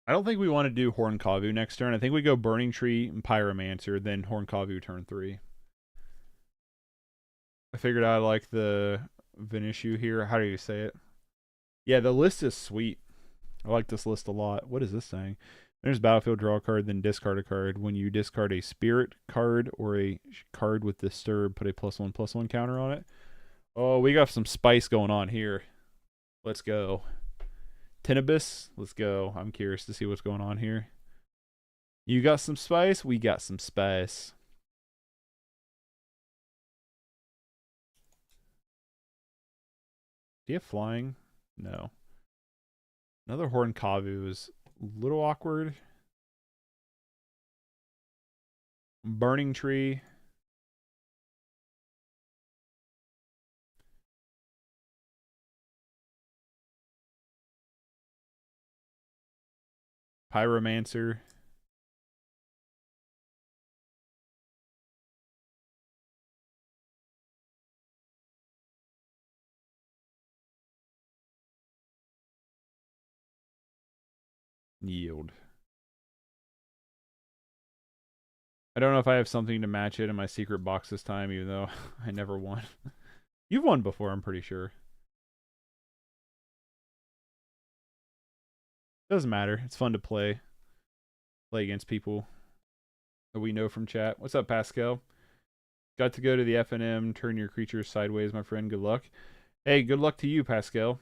I don't think we want to do Horn Kavu next turn. I think we go Burning Tree and Pyromancer, then Horn Kavu turn 3. I figured I like the Venishu here. How do you say it? Yeah, the list is sweet. I like this list a lot. What is this saying? There's battlefield, draw a card, then discard a card. When you discard a spirit card or a card with disturb, put a +1/+1 counter on it. Oh, we got some spice going on here. Let's go. Tenebus, let's go. I'm curious to see what's going on here. You got some spice? We got some spice. Do you have flying? No. Another Horn Kavu is a little awkward. Burning Tree. Pyromancer. Yield. I don't know if I have something to match it in my secret box this time, even though I never won. You've won before, I'm pretty sure. Doesn't matter. It's fun to play against people that we know from chat. What's up, Pascal? Got to go to the FNM. Turn your creatures sideways, my friend. Good luck. Hey, good luck to you, Pascal.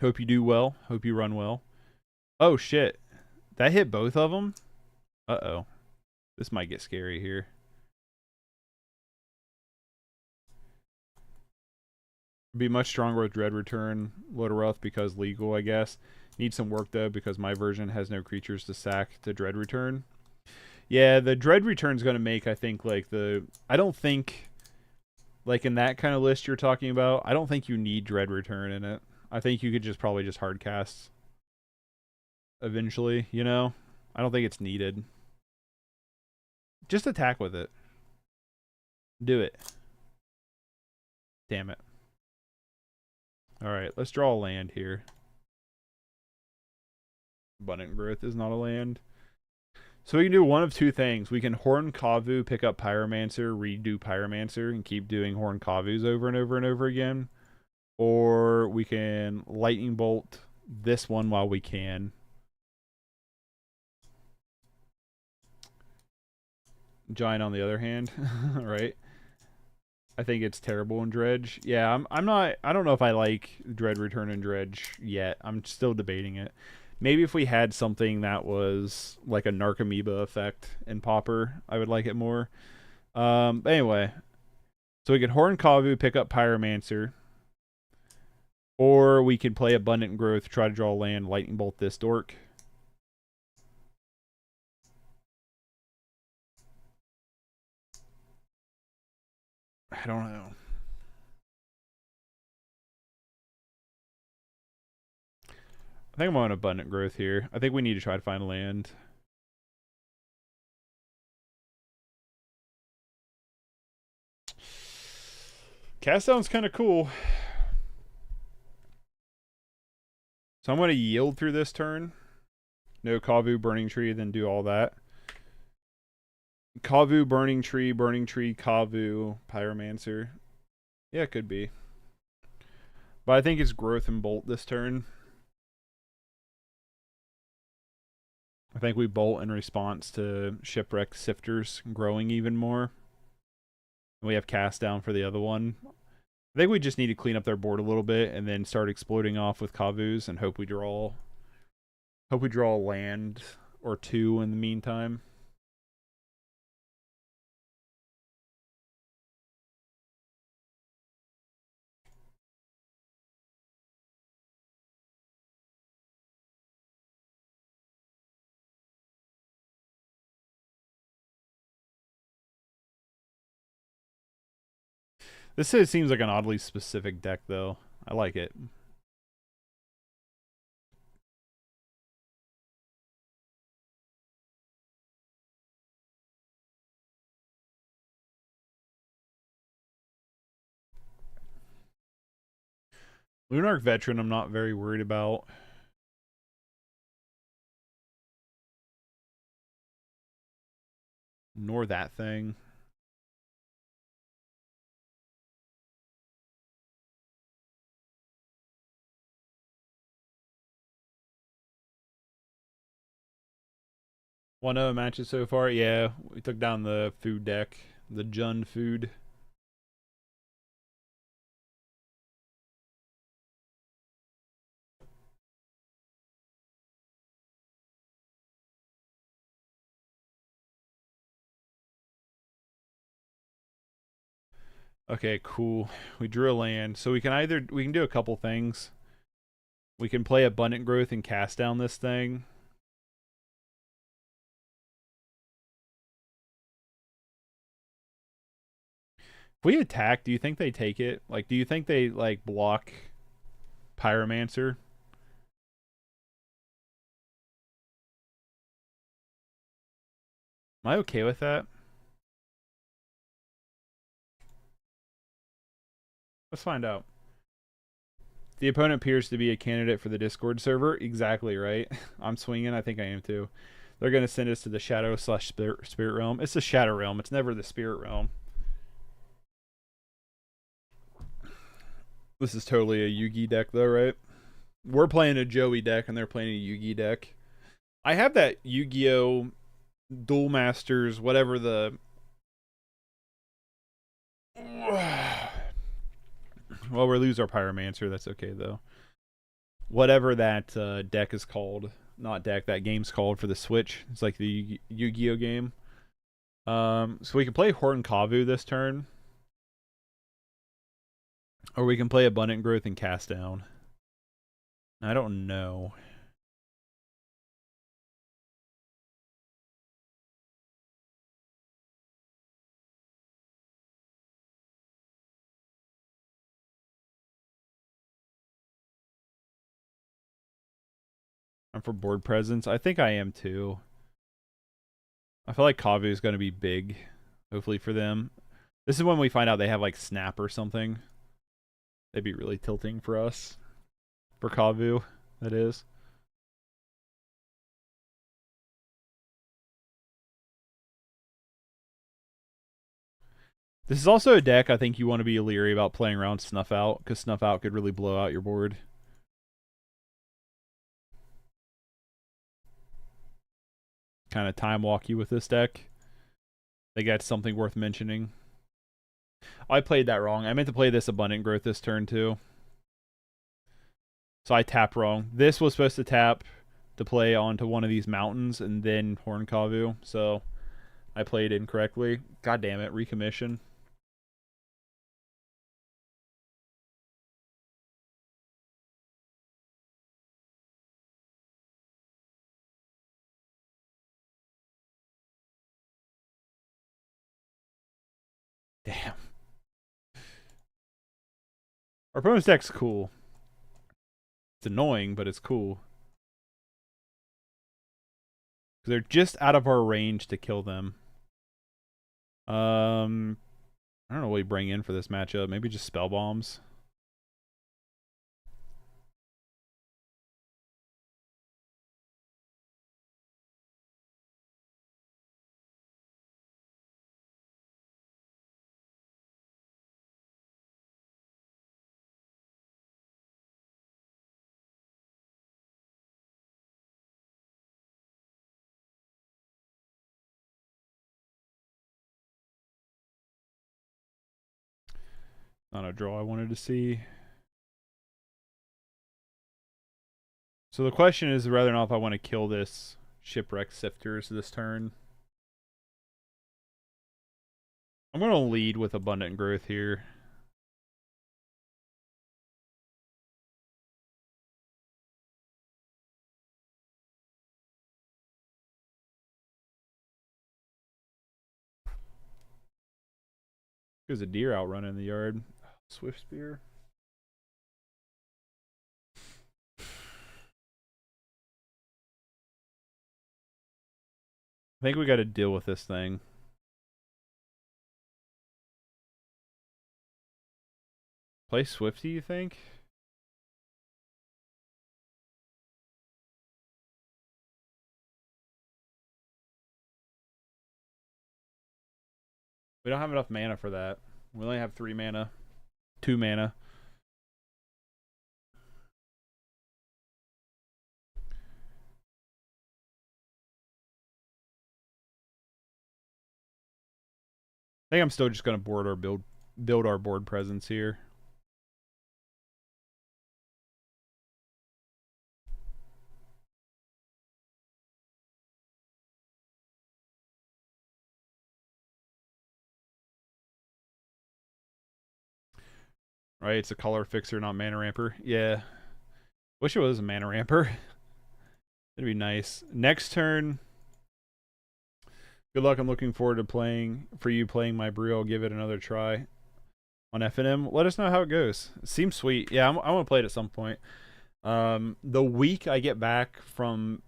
Hope you do well. Hope you run well. Oh, shit. That hit both of them? Uh-oh. This might get scary here. Be much stronger with Dread Return. Loaderoth because legal, I guess. Need some work, though, because my version has no creatures to sack to Dread Return. Yeah, the Dread Return's going to make, I think, like, the... I don't think, like, in that kind of list you're talking about, I don't think you need Dread Return in it. I think you could just probably just hard cast eventually, you know? I don't think it's needed. Just attack with it. Do it. Damn it. Alright, let's draw a land here. Abundant Growth is not a land. So we can do one of two things. We can Horn Kavu, pick up Pyromancer, redo Pyromancer, and keep doing Horn Kavus over and over and over again. Or we can Lightning Bolt this one while we can. Giant on the other hand, right? I think it's terrible in Dredge. Yeah, I don't know if I like Dread Return and Dredge yet. I'm still debating it. Maybe if we had something that was like a Narcomoeba effect in Pauper, I would like it more. But anyway, so we could Horn Kavu, pick up Pyromancer. Or we could play Abundant Growth, try to draw land, Lightning Bolt this dork. I don't know. I think I'm on abundant growth here. I think we need to try to find land. Cast down's kind of cool. So I'm going to yield through this turn. No Kavu, Burning Tree, then do all that. Kavu, Burning Tree, Kavu, Pyromancer. Yeah, it could be. But I think it's Growth and Bolt this turn. I think we bolt in response to Shipwreck Sifters growing even more. We have Cast Down for the other one. I think we just need to clean up their board a little bit and then start exploding off with Kavus and hope we draw a land or two in the meantime. This seems like an oddly specific deck, though. I like it. Lunarch Veteran, I'm not very worried about. Nor that thing. One of the matches so far, yeah. We took down the food deck, the Jun food. Okay, cool. We drew a land. So we can do a couple things. We can play Abundant Growth and cast down this thing. If we attack, do you think they take it? Like, do you think they, like, block Pyromancer? Am I okay with that? Let's find out. The opponent appears to be a candidate for the Discord server. Exactly right. I'm swinging. I think I am too. They're going to send us to the Shadow/Spirit Realm. It's the Shadow Realm. It's never the Spirit Realm. This is totally a Yugi deck though, right? We're playing a Joey deck and they're playing a Yugi deck. I have that Yu-Gi-Oh! Duel Masters, whatever the... Well, we lose our Pyromancer. That's okay, though. Whatever that deck is called. Not deck, that game's called for the Switch. It's like the Yu-Gi-Oh! Game. So we can play Horton Kavu this turn. Or we can play Abundant Growth and Cast Down. I don't know. I'm for board presence. I think I am too. I feel like Kavu is going to be big, hopefully for them. This is when we find out they have like Snap or something. They'd be really tilting for us. For Kavu, that is. This is also a deck I think you want to be leery about playing around Snuff Out, because Snuff Out could really blow out your board. Kind of time walk you with this deck. I think that's something worth mentioning. I played that wrong. I meant to play this Abundant Growth this turn too. So I tapped wrong. This was supposed to tap to play onto one of these mountains and then Horn Kavu. So I played incorrectly. God damn it, recommission. Damn. Our opponent's deck's cool. It's annoying, but it's cool. They're just out of our range to kill them. I don't know what we bring in for this matchup. Maybe just spell bombs. Not a draw I wanted to see. So the question is whether or not if I want to kill this Shipwreck Sifters this turn. I'm going to lead with Abundant Growth here. There's a deer out running in the yard. Swift Spear. I think we got to deal with this thing. Play Swifty, you think? We don't have enough mana for that. We only have 3 mana. 2 mana. I think I'm still just going to build our board presence here. Right, it's a color fixer, not mana ramper. Yeah. Wish it was a mana ramper. That'd be nice. Next turn. Good luck. I'm looking forward to playing my brew. I'll give it another try on FNM. Let us know how it goes. It seems sweet. Yeah, I want to play it at some point. The week I get back from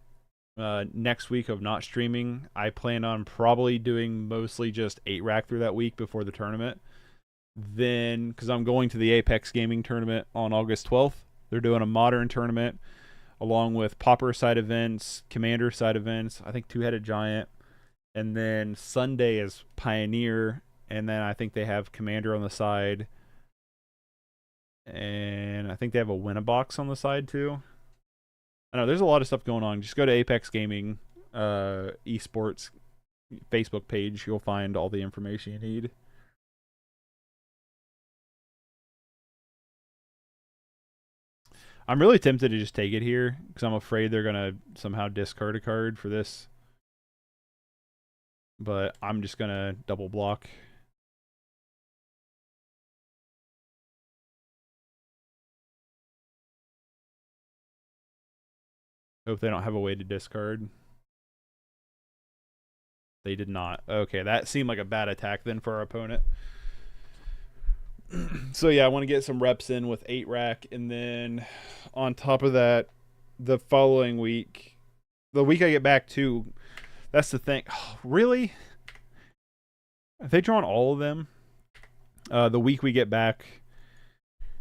next week of not streaming, I plan on probably doing mostly just 8-rack through that week before the tournament. Then, because I'm going to the Apex Gaming tournament on August 12th, they're doing a modern tournament along with Pauper side events, Commander side events, I think Two-Headed Giant, and then Sunday is Pioneer, and then I think they have Commander on the side, and I think they have a Win-A-Box on the side too. I know there's a lot of stuff going on. Just go to Apex Gaming esports Facebook page. You'll find all the information you need. I'm really tempted to just take it here because I'm afraid they're going to somehow discard a card for this. But I'm just going to double block. Hope they don't have a way to discard. They did not. Okay, that seemed like a bad attack then for our opponent. So yeah, I want to get some reps in with 8-rack, and then on top of that, the following week, the week I get back to, that's the thing. Oh, really? Have they drawn all of them? The week we get back,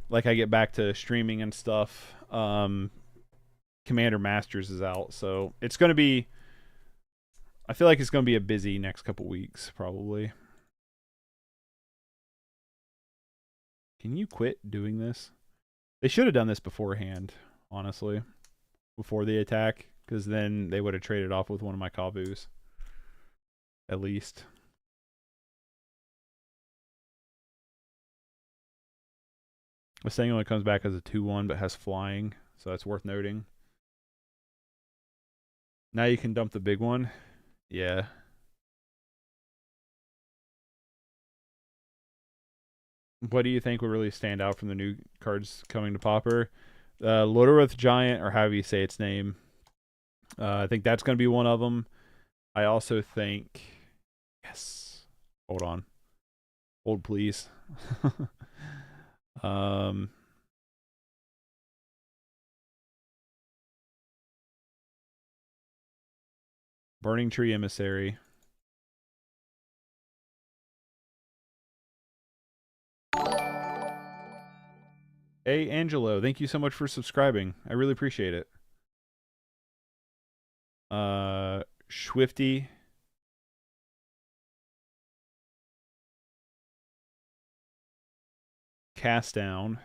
like I get back to streaming and stuff, Commander Masters is out, so it's going to be, I feel like it's going to be a busy next couple weeks, probably. Can you quit doing this? They should have done this beforehand, honestly, before the attack, because then they would have traded off with one of my Kavus, at least. This thing only comes back as a 2/1, but has flying, so that's worth noting. Now you can dump the big one. Yeah. What do you think will really stand out from the new cards coming to Pauper? Lodorith Giant, or however you say its name. I think that's going to be one of them. I also think... Yes. Hold on. Hold, please. Burning Tree Emissary. Hey, Angelo, thank you so much for subscribing. I really appreciate it. Swifty. Cast Down.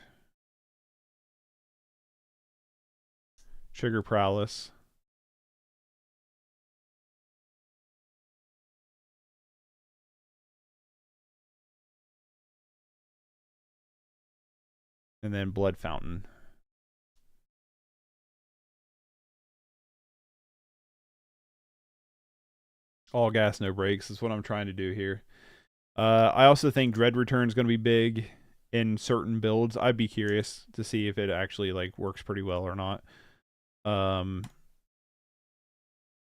Sugar Prowess. And then Blood Fountain. All gas, no brakes is what I'm trying to do here. I also think Dread Return is going to be big in certain builds. I'd be curious to see if it actually like works pretty well or not.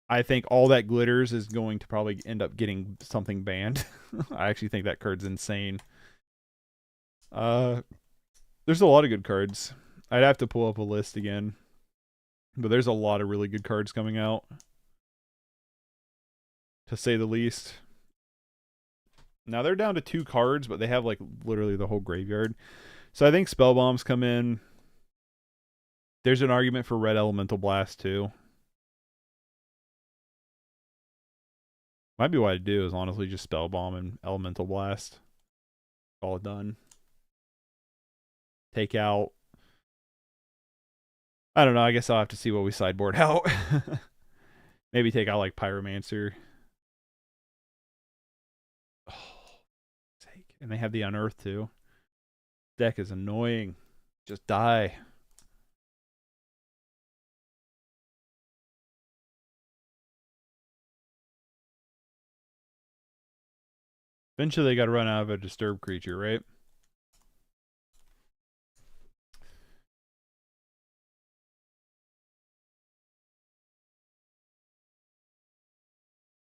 I think All That Glitters is going to probably end up getting something banned. I actually think that card's insane. There's a lot of good cards. I'd have to pull up a list again. But there's a lot of really good cards coming out. To say the least. Now they're down to 2 cards, but they have like literally the whole graveyard. So I think Spell Bombs come in. There's an argument for Red Elemental Blast too. Might be what I'd do is honestly just Spell Bomb and Elemental Blast. All done. Take out. I don't know. I guess I'll have to see what we sideboard out. Maybe take out like Pyromancer. Oh, sake. And they have the Unearth too. Deck is annoying. Just die. Eventually they got to run out of a disturbed creature, right?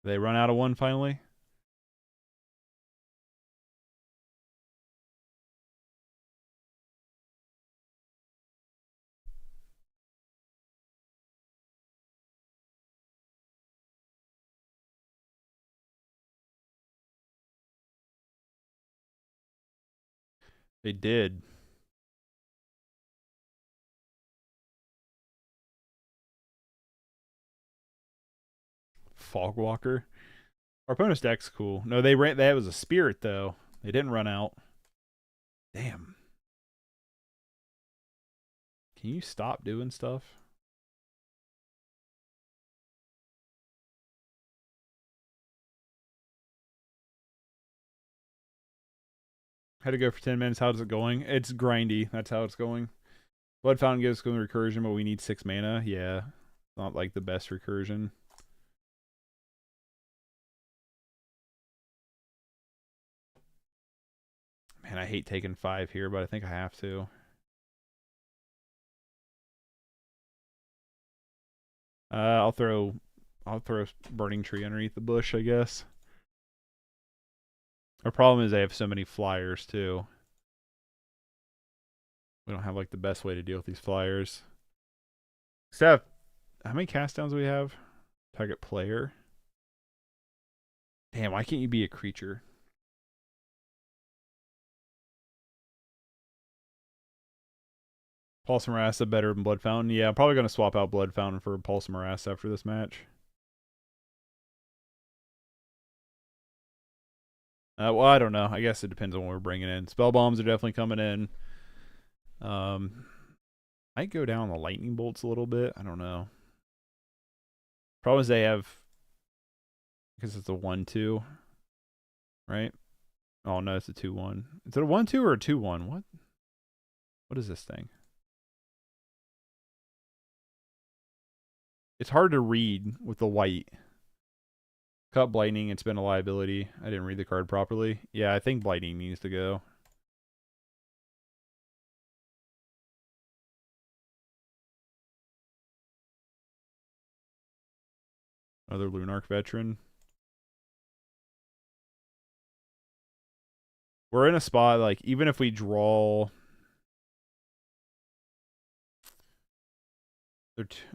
They run out of one finally? They did. Fogwalker. Our opponent's deck's cool. No, they ran. That was a spirit though. They didn't run out. Damn. Can you stop doing stuff? Had to go for 10 minutes. How's it going? It's grindy. That's how it's going. Blood Fountain gives us recursion, but we need 6 mana. Yeah. Not like the best recursion. Man, I hate taking 5 here, but I think I have to. I'll throw Burning Tree underneath the bush, I guess. Our problem is they have so many flyers too. We don't have like the best way to deal with these flyers. Steph, how many cast downs do we have? Target player. Damn, why can't you be a creature? Pulse Marassa better than Blood Fountain. Yeah, I'm probably going to swap out Blood Fountain for Pulse Marassa after this match. Well, I don't know. I guess it depends on what we're bringing in. Spell Bombs are definitely coming in. Might go down the Lightning Bolts a little bit. I don't know. Problem is they have... Because it's a 1-2. Right? Oh, no, it's a 2-1. Is it a 1-2 or a 2-1? What? What is this thing? It's hard to read with the white. Cut Blighting, it's been a liability. I didn't read the card properly. Yeah, I think Blighting needs to go. Another Lunarch veteran. We're in a spot, like, even if we draw...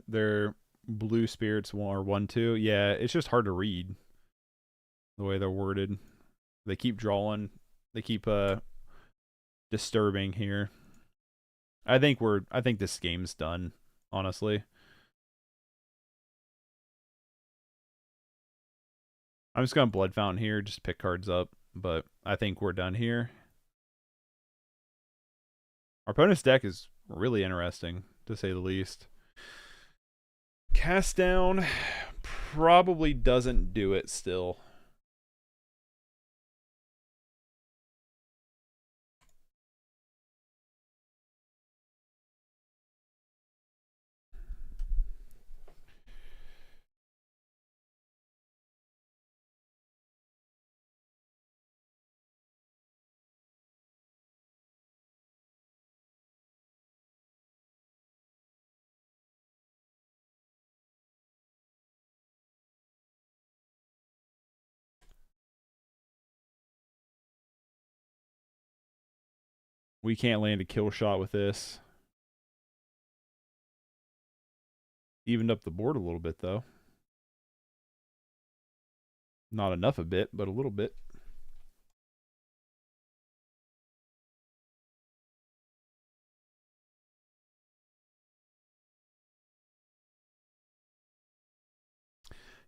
They're blue spirits or 1/2. Yeah, it's just hard to read the way they're worded. They keep drawing. They keep disturbing here. I think this game's done, honestly. I'm just going to Blood Fountain here, just pick cards up, but I think we're done here. Our opponent's deck is really interesting, to say the least. Cast down probably doesn't do it still. We can't land a kill shot with this. Evened up the board a little bit, though. Not enough a bit, but a little bit.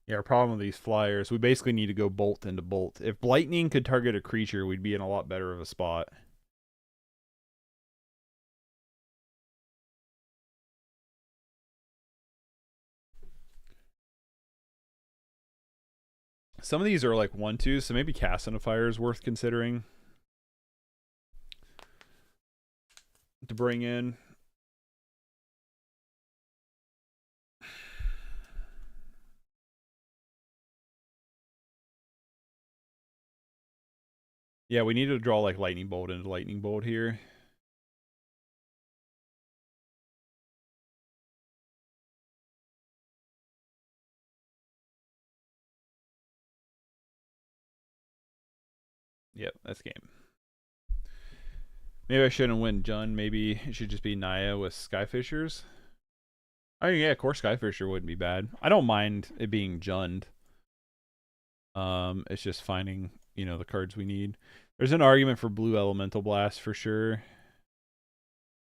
Yeah, our problem with these flyers, we basically need to go bolt into bolt. If lightning could target a creature, we'd be in a lot better of a spot. Some of these are like 1/2s, so maybe casting a fire is worth considering to bring in. Yeah, we need to draw like lightning bolt into lightning bolt here. Yep, that's game. Maybe I shouldn't win Jund. Maybe it should just be Naya with Skyfishers. Oh yeah, of course Skyfisher wouldn't be bad. I don't mind it being Jund. It's just finding, the cards we need. There's an argument for Blue Elemental Blast for sure.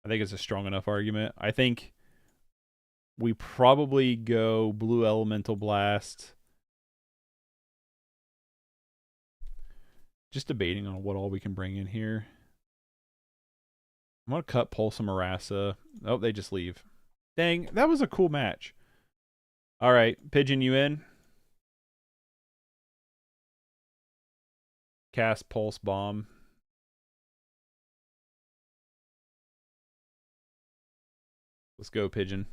I think it's a strong enough argument. I think we probably go Blue Elemental Blast. Just debating on what all we can bring in here. I'm going to cut Pulse and Marassa. Oh, they just leave. Dang, that was a cool match. All right, Pigeon, you in? Cast Pulse Bomb. Let's go, Pigeon.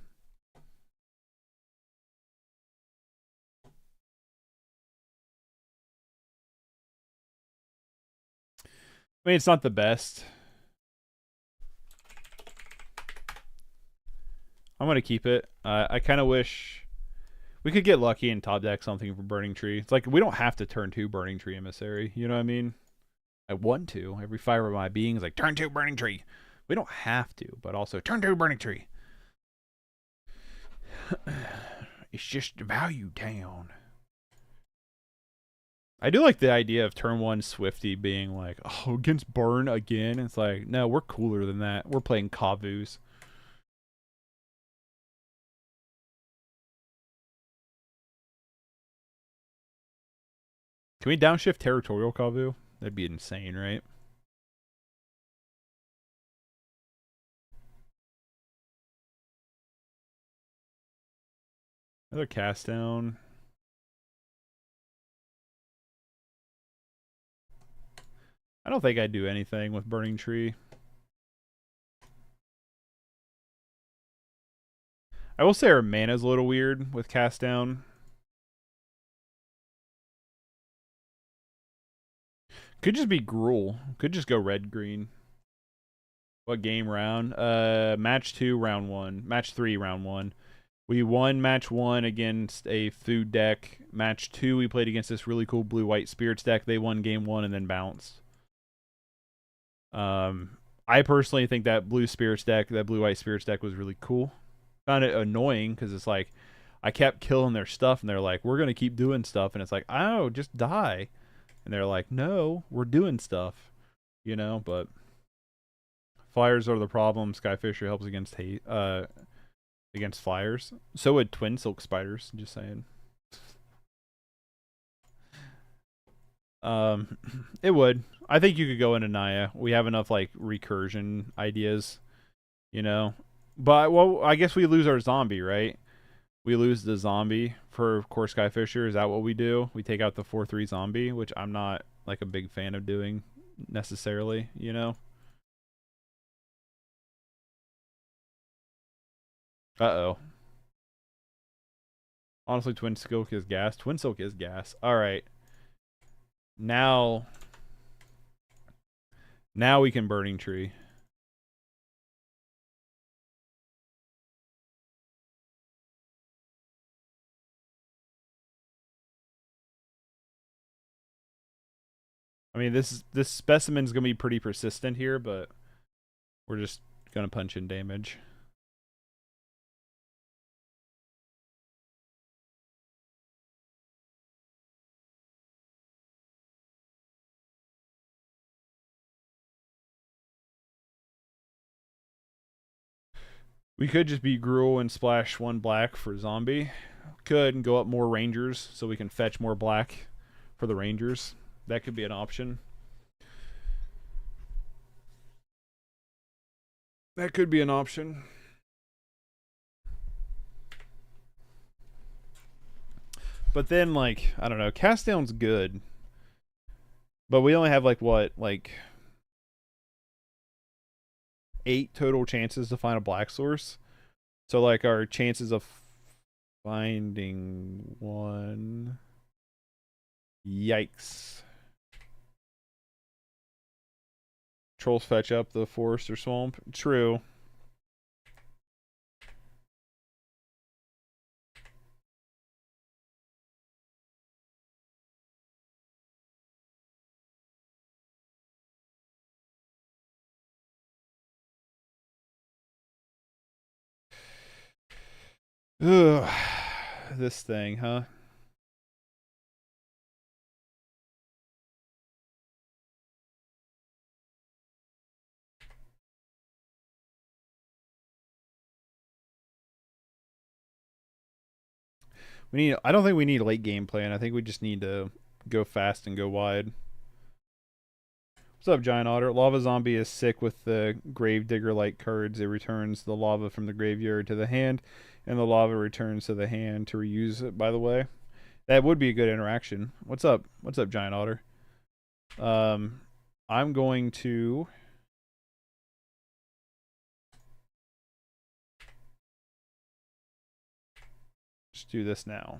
I mean, it's not the best. I'm going to keep it. I kind of wish we could get lucky and top deck something for Burning Tree. It's like we don't have to turn 2 Burning Tree Emissary. You know what I mean? I want to. Every fiber of my being is like, turn 2 Burning Tree. We don't have to, but also turn 2 Burning Tree. It's just value town. I do like the idea of turn 1 Swifty being like, oh, against Burn again. It's like, no, we're cooler than that. We're playing Kavus. Can we downshift Territorial Kavu? That'd be insane, right? Another cast down. I don't think I'd do anything with Burning Tree. I will say our mana's a little weird with cast down. Could just be Gruul. Could just go red-green. What game round? Match 2, round 1. Match 3, round 1. We won match 1 against a food deck. Match 2, we played against this really cool blue-white spirits deck. They won game 1 and then bounced. I personally think that blue-white spirits deck was really cool. Found it annoying because it's like, I kept killing their stuff, and they're like, we're going to keep doing stuff. And it's like, oh, just die. And they're like, no, we're doing stuff. You know, but flyers are the problem. Skyfisher helps against against flyers. So would twin silk spiders, just saying. It would. I think you could go into Naya. We have enough like recursion ideas, you know. But well, I guess we lose our zombie, right? We lose the zombie for Core Skyfisher. Is that what we do? We take out the 4/3 zombie, which I'm not like a big fan of doing necessarily, you know. Uh-oh. Honestly, Twin Silk is gas. Twin Silk is gas. All right. Now we can Burning Tree. I mean, this specimen's gonna be pretty persistent here, but we're just gonna punch in damage. We could just be Gruel and splash 1 black for zombie. Could and go up more rangers so we can fetch more black for the rangers. That could be an option. That could be an option. But then, like, I don't know, cast down's good. But we only have like what, like 8 total chances to find a black source. So like our chances of finding one. Yikes. Trolls fetch up the forest or swamp. True. Ugh. This thing, huh? I don't think we need a late game plan. I think we just need to go fast and go wide. What's up, Giant Otter? Lava Zombie is sick with the Gravedigger-like cards. It returns the lava from the graveyard to the hand, and the lava returns to the hand to reuse it, by the way. That would be a good interaction. What's up? What's up, Giant Otter? I'm going to... just do this now.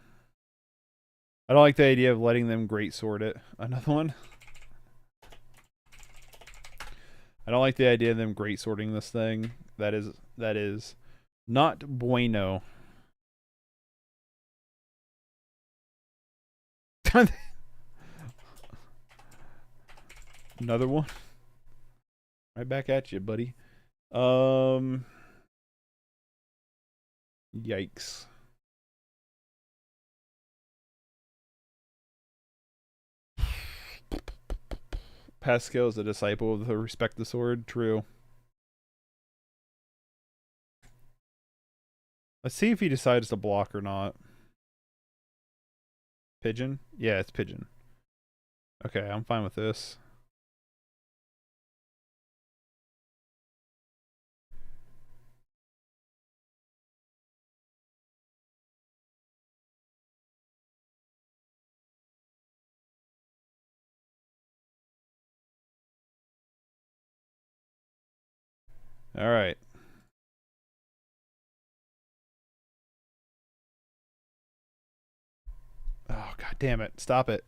I don't like the idea of letting them great sword it. Another one. I don't like the idea of them great sorting this thing. That is not bueno. Another one. Right back at you, buddy. Yikes. Pascal is a disciple of the Respect the Sword. True. Let's see if he decides to block or not. Pigeon? Yeah, it's Pigeon. Okay, I'm fine with this. All right. Oh, god damn it. Stop it.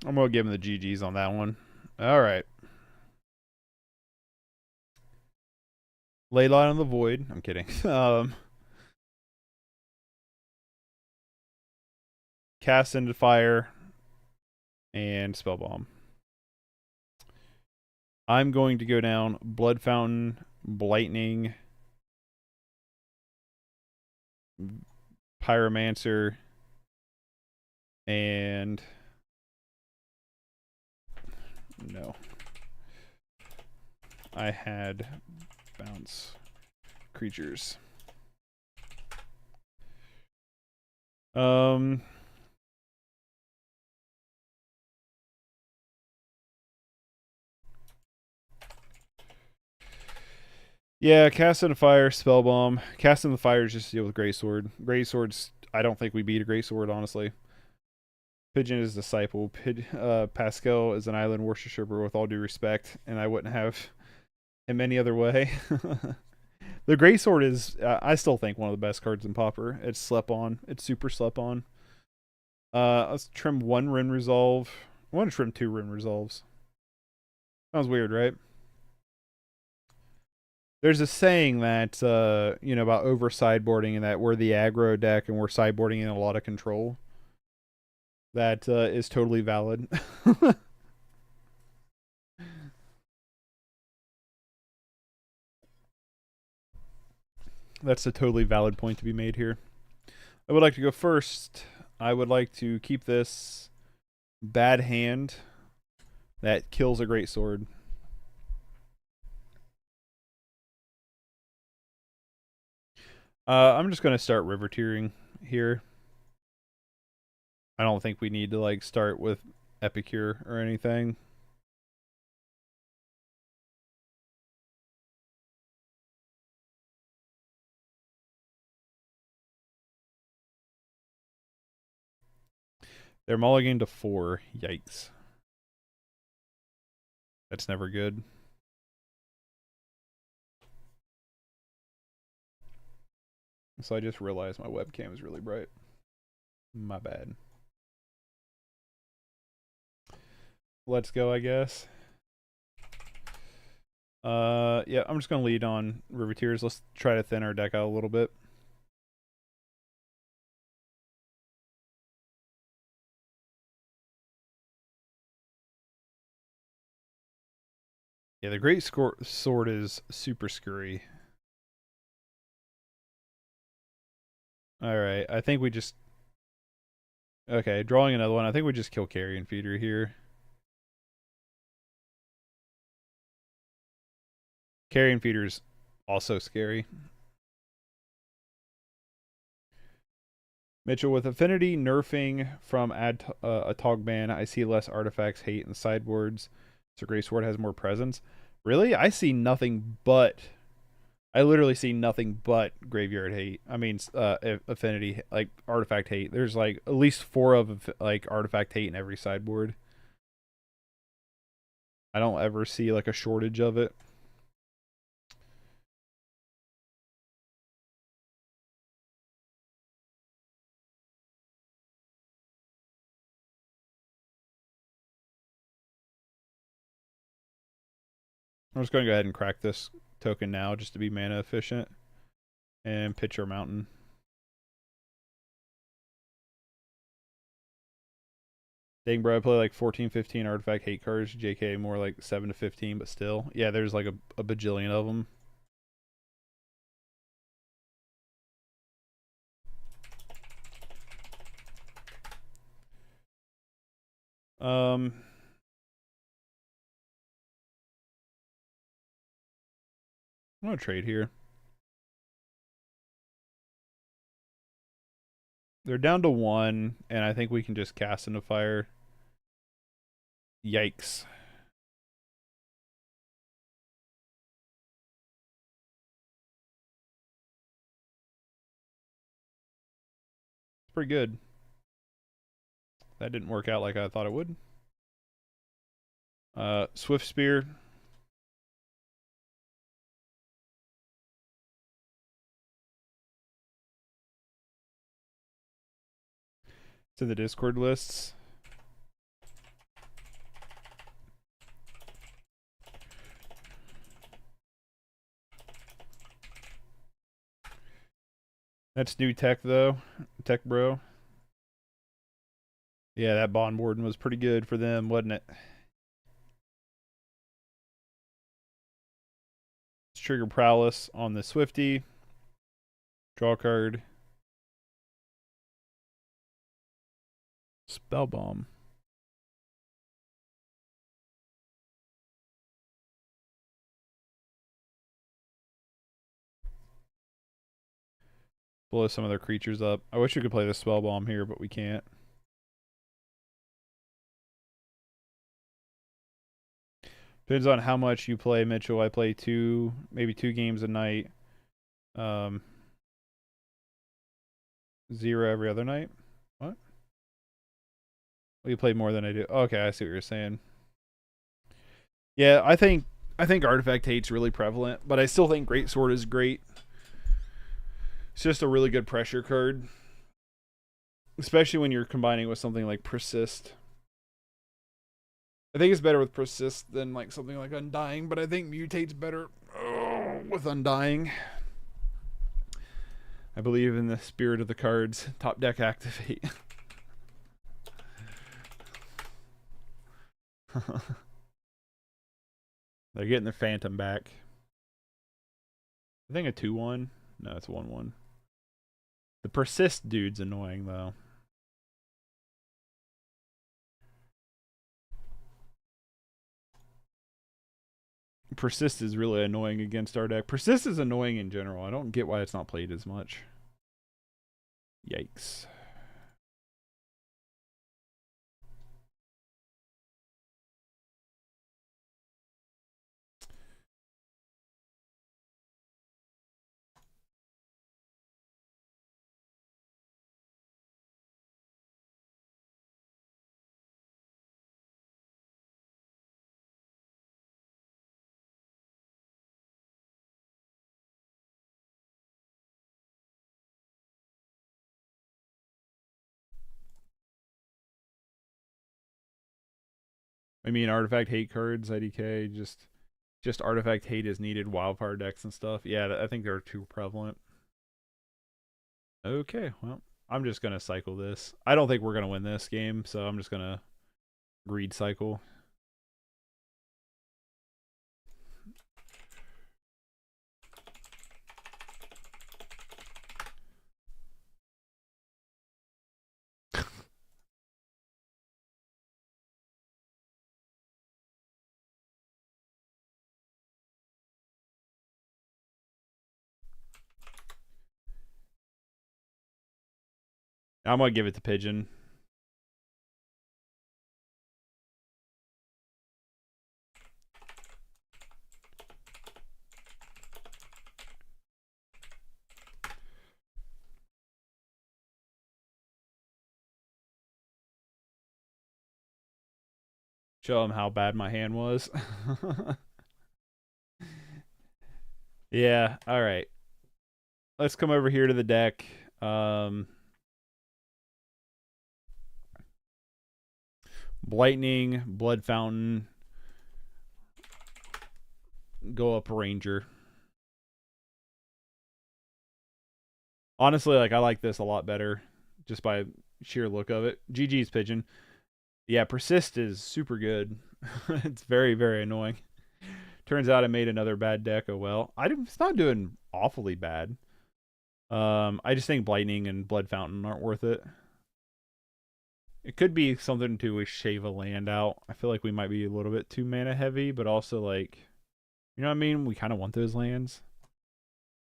I'm gonna give him the GGs on that one. All right. Ley Line on the Void. I'm kidding. Cast into Fire and Spell Bomb. I'm going to go down Blood Fountain, Blightning, Pyromancer, and no. I had bounce creatures. Yeah, Cast into Fire, Spell Bomb. Cast into Fire is just deal with Greatsword. Greatsword's, I don't think we beat a Greatsword, honestly. Pigeon is Disciple. Pascal is an island worshiper with all due respect, and I wouldn't have him any other way. The Greatsword is, I still think, one of the best cards in Pauper. It's slept on. It's super slept on. Let's trim 1 Rin Resolve. I want to trim 2 Rin Resolves. Sounds weird, right? There's a saying that, you know, about over sideboarding and that we're the aggro deck and we're sideboarding in a lot of control. That is totally valid. That's a totally valid point to be made here. I would like to go first. I would like to keep this bad hand that kills a Greatsword. I'm just going to start river tiering here. I don't think we need to like start with Epicure or anything. They're mulliganing to 4. Yikes. That's never good. So I just realized my webcam is really bright. My bad. Let's go, I guess. Yeah, I'm just gonna lead on River Tears. Let's try to thin our deck out a little bit. Yeah, the Great Sword is super scurry. Alright, I think we just... Okay, drawing another one. I think we just kill Carrion Feeder here. Carrion Feeder's also scary. Mitchell, with Affinity nerfing from add a Tog ban, I see less artifacts, hate, and sideboards. So Grey Sword has more presence. Really? I see nothing but... I literally see nothing but graveyard hate. I mean, affinity, like artifact hate. There's like at least 4 of like artifact hate in every sideboard. I don't ever see like a shortage of it. I'm just going to go ahead and crack this token now just to be mana efficient. And pitch our mountain. Dang, bro, I play like 14, 15 artifact hate cards. JK more like 7 to 15, but still. Yeah, there's like a bajillion of them. I'm going to trade here. They're down to 1, and I think we can just cast into fire. Yikes. It's pretty good. That didn't work out like I thought it would. Swift Spear. It's in the Discord lists. That's new tech though. Tech bro. Yeah, that bond warden was pretty good for them, wasn't it? Let's trigger prowess on the Swifty. Draw card. Spell bomb. Blow some of their creatures up. I wish we could play the spell bomb here, but we can't. Depends on how much you play, Mitchell. I play maybe two games a night. 0 every other night. What? Well, you play more than I do. Okay, I see what you're saying. Yeah, I think Artifact Hate's really prevalent, but I still think Greatsword is great. It's just a really good pressure card, especially when you're combining with something like Persist. I think it's better with Persist than like something like Undying, but I think Mutate's better with Undying. I believe in the spirit of the cards. Top deck activate. They're getting the Phantom back. I think a 2-1. No, it's 1-1. The Persist dude's annoying though. Persist is really annoying against our deck. Persist is annoying in general. I don't get why it's not played as much. Yikes. I mean, Artifact Hate cards, IDK, just Artifact Hate is needed, wildfire decks and stuff. Yeah, I think they're too prevalent. Okay, well, I'm just going to cycle this. I don't think we're going to win this game, so I'm just going to greed cycle. I'm going to give it to Pigeon. Show him how bad my hand was. Yeah, all right. Let's come over here to the deck. Blightning, Blood Fountain, go up Ranger. Honestly, like I like this a lot better just by sheer look of it. GG's Pigeon. Yeah, Persist is super good. It's very, very annoying. Turns out I made another bad deck. Oh well. It's not doing awfully bad. I just think Blightning and Blood Fountain aren't worth it. It could be something to shave a land out. I feel like we might be a little bit too mana heavy, but also like, you know what I mean? We kind of want those lands.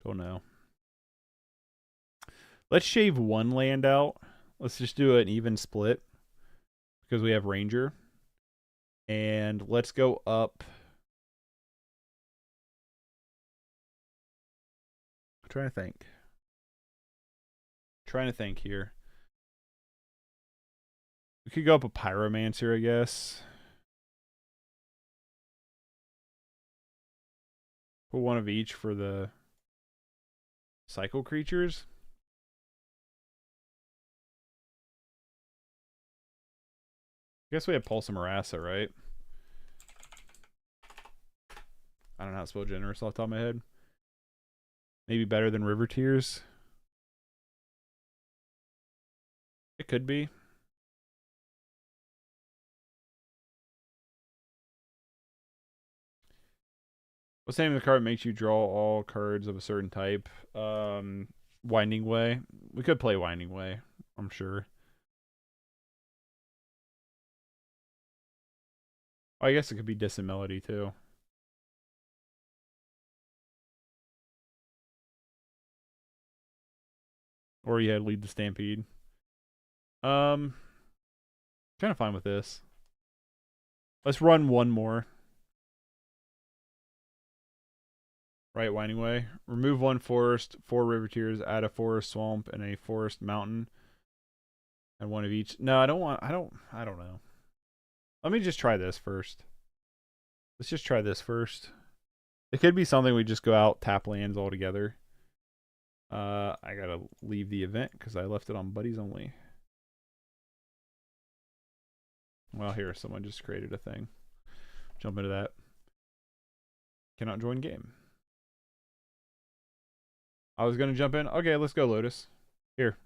Don't know. Let's shave one land out. Let's just do an even split because we have Ranger. And let's go up. I'm trying to think here. We could go up a Pyromancer, I guess. Put one of each for the cycle creatures. I guess we have Pulse and Marassa, right? I don't know how to spell generous off the top of my head. Maybe better than River Tears. It could be. What's the name of the card that makes you draw all cards of a certain type? Winding Way. We could play Winding Way, I'm sure. Oh, I guess it could be Distant Melody too. Or you had Lead the Stampede. Kind of fine with this. Let's run one more. Right, Winding Way. Remove one forest, 4 river tiers, add a forest swamp and a forest mountain. And one of each. No, I don't know. Let me just try this first. Let's just try this first. It could be something we just go out, tap lands altogether. I gotta leave the event because I left it on buddies only. Well, here, someone just created a thing. Jump into that. Cannot join game. I was gonna jump in. Okay, let's go, Lotus. Here.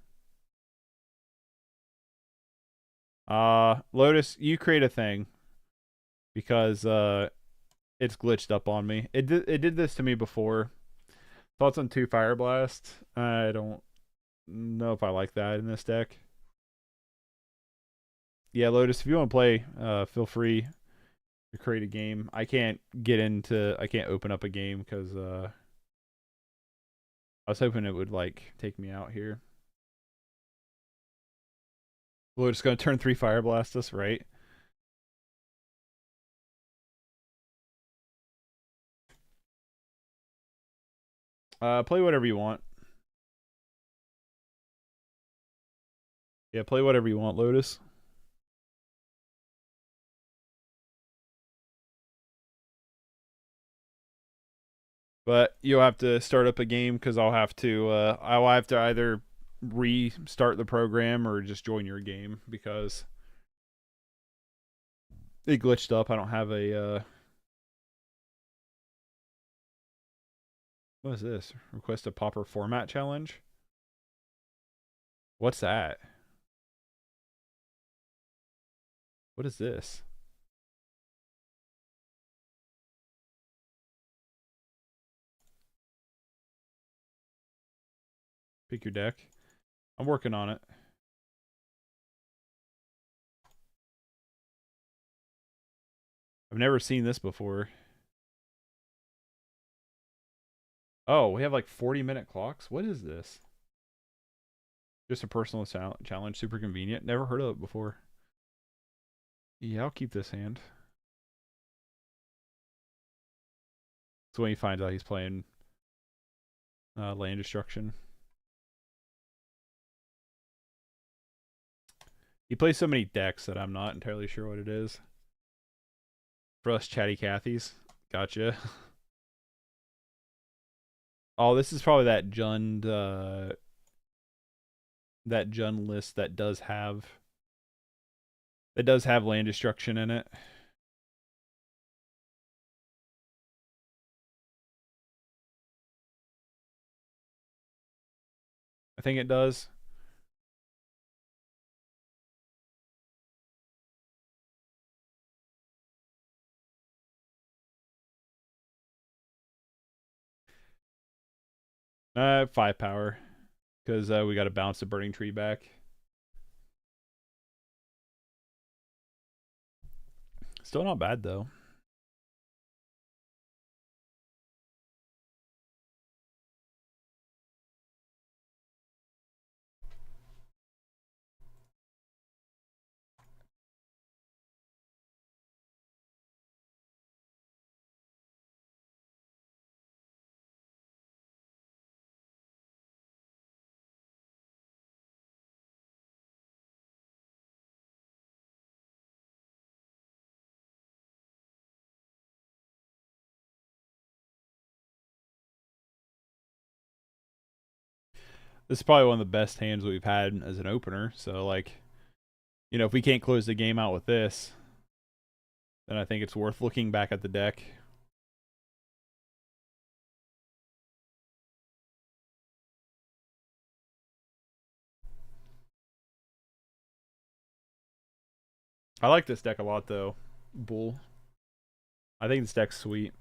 Lotus, you create a thing. Because, it's glitched up on me. It did this to me before. Thoughts on 2 Fire Blast? I don't know if I like that in this deck. Yeah, Lotus, if you want to play, feel free to create a game. I can't open up a game because I was hoping it would like take me out here. Lotus gonna turn 3 Fire Blast us, right? Play whatever you want. Yeah, play whatever you want, Lotus. But you'll have to start up a game because I'll have to either restart the program or just join your game because it glitched up. I don't have a what is this? Request a Pauper format challenge? What's that? What is this? Pick your deck. I'm working on it. I've never seen this before. Oh, we have like 40-minute clocks? What is this? Just a personal challenge. Super convenient. Never heard of it before. Yeah, I'll keep this hand. So when he finds out he's playing land destruction. He plays so many decks that I'm not entirely sure what it is. For us chatty Cathys. Gotcha. Oh, this is probably that Jund list that does have land destruction in it. I think it does. Five power. Because we got to bounce the burning tree back. Still not bad, though. This is probably one of the best hands we've had as an opener. So, like, you know, if we can't close the game out with this, then I think it's worth looking back at the deck. I like this deck a lot though. Bull. I think this deck's sweet.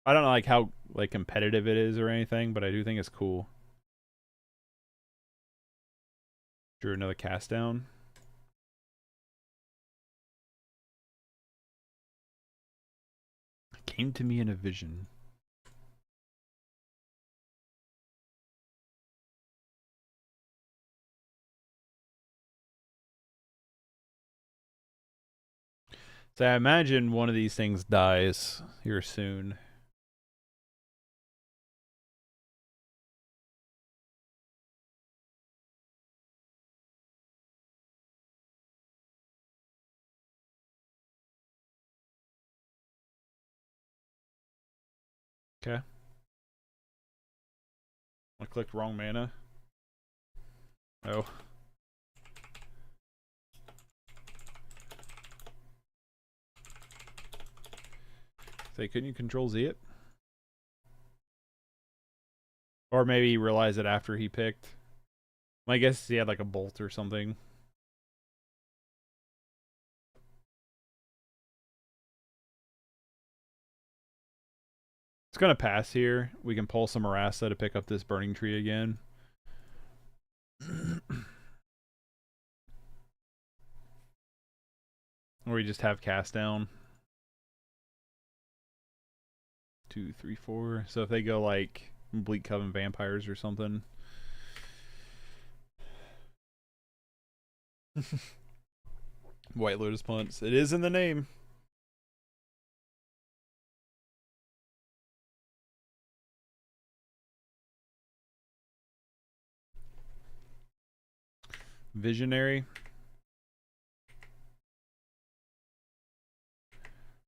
I don't know like how like competitive it is or anything, but I do think it's cool. Drew another cast down. Came to me in a vision. So I imagine one of these things dies here soon. Okay. I clicked wrong mana. Oh. Say, couldn't you control Z it? Or maybe he realized it after he picked. I guess he had like a bolt or something. It's gonna pass here. We can pull some Marassa to pick up this burning tree again. Or we just have cast down. 2, 3, 4. So if they go like Bleak Coven Vampires or something. White Lotus Punts. It is in the name. Visionary.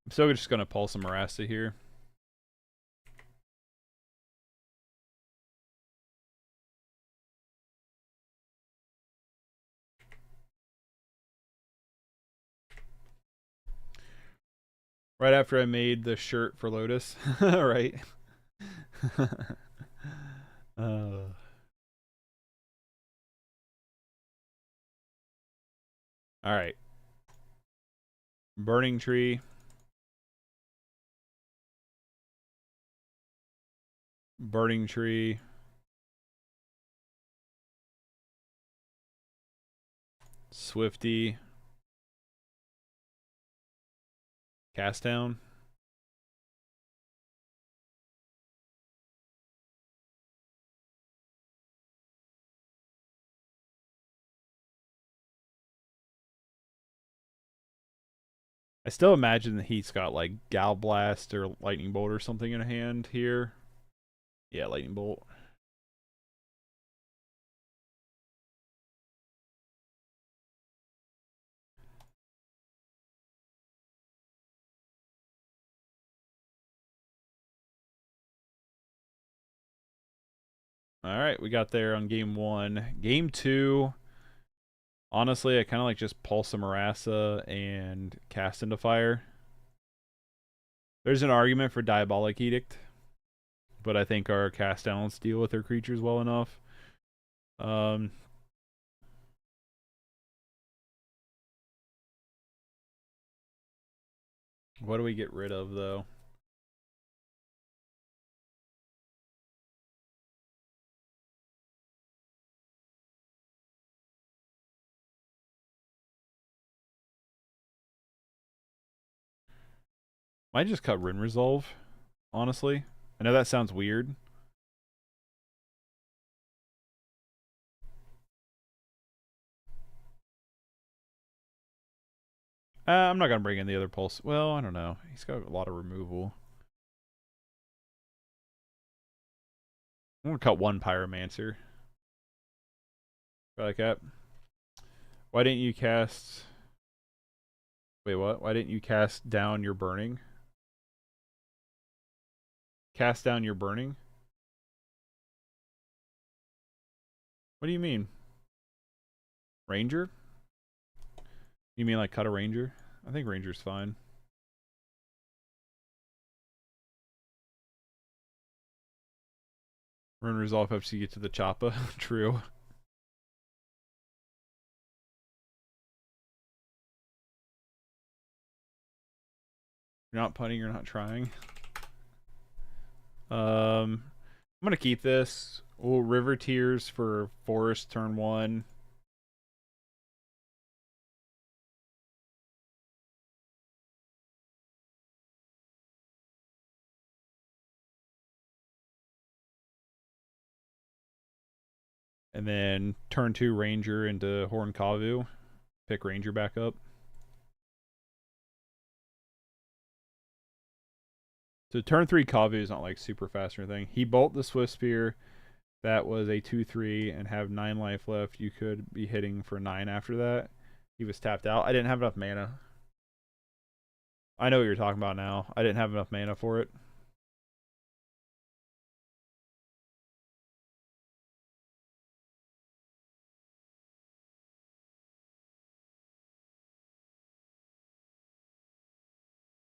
I'm still just gonna pull some Marassa here. Right after I made the shirt for Lotus. Right. Alright. Burning Tree. Burning Tree. Swifty. Cast down. I still imagine that he's got like Gal Blast or Lightning Bolt or something in hand here. Yeah, Lightning Bolt. Alright, we got there on game 1. Game 2, honestly, I kind of like just Pulse of Marassa and Cast into Fire. There's an argument for Diabolic Edict, but I think our cast downs deal with their creatures well enough. What do we get rid of, though? Might just cut Rin Resolve, honestly. I know that sounds weird. I'm not going to bring in the other Pulse. Well, I don't know. He's got a lot of removal. I'm going to cut one Pyromancer. Like that. Why didn't you cast... Wait, what? Why didn't you cast down your Burning? Cast down your Burning? What do you mean? Ranger? You mean like cut a Ranger? I think Ranger's fine. Run Resolve helps you get to the Choppa. True. You're not punting, you're not trying. I'm gonna keep this. We'll River Tears for Forest turn 1. And then turn 2 Ranger into Horn Kavu. Pick Ranger back up. So turn 3 Kavu is not like super fast or anything. He bolt the Swift Spear. That was a 2/3 and have 9 life left. You could be hitting for 9 after that. He was tapped out. I didn't have enough mana. I know what you're talking about now. I didn't have enough mana for it.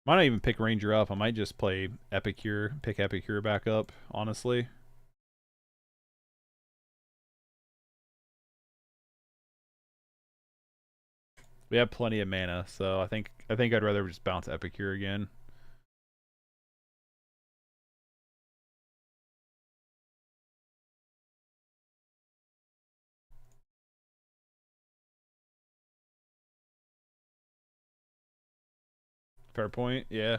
Might not even pick Ranger up. I might just play Epicure, pick Epicure back up, honestly. We have plenty of mana, so I think I'd rather just bounce Epicure again. Fair point, yeah.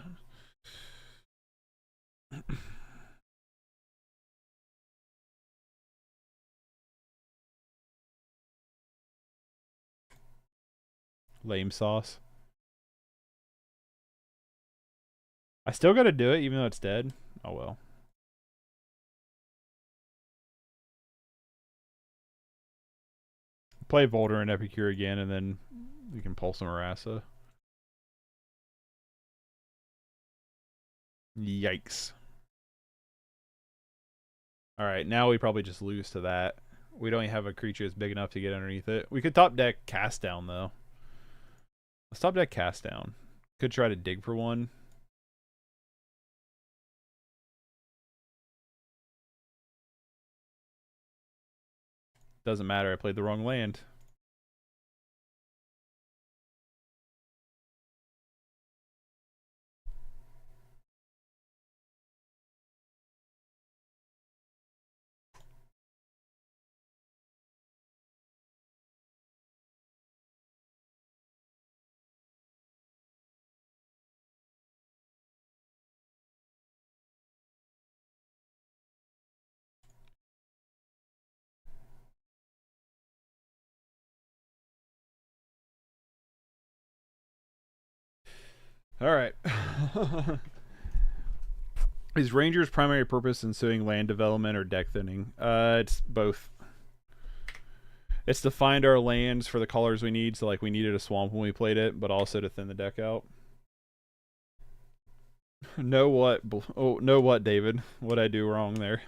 Lame sauce. I still gotta do it even though it's dead. Oh well. Play Volder and Epicure again, and then we can pull some Arasa. Yikes. Alright, now we probably just lose to that. We don't even have a creature that's big enough to get underneath it. We could top deck Cast Down, though. Let's top deck Cast Down. Could try to dig for one. Doesn't matter, I played the wrong land. Alright. Is Ranger's primary purpose ensuing land development or deck thinning? It's both. It's to find our lands for the colors we need, so like we needed a swamp when we played it, but also to thin the deck out. Know what? Oh, know what, David? What'd I do wrong there?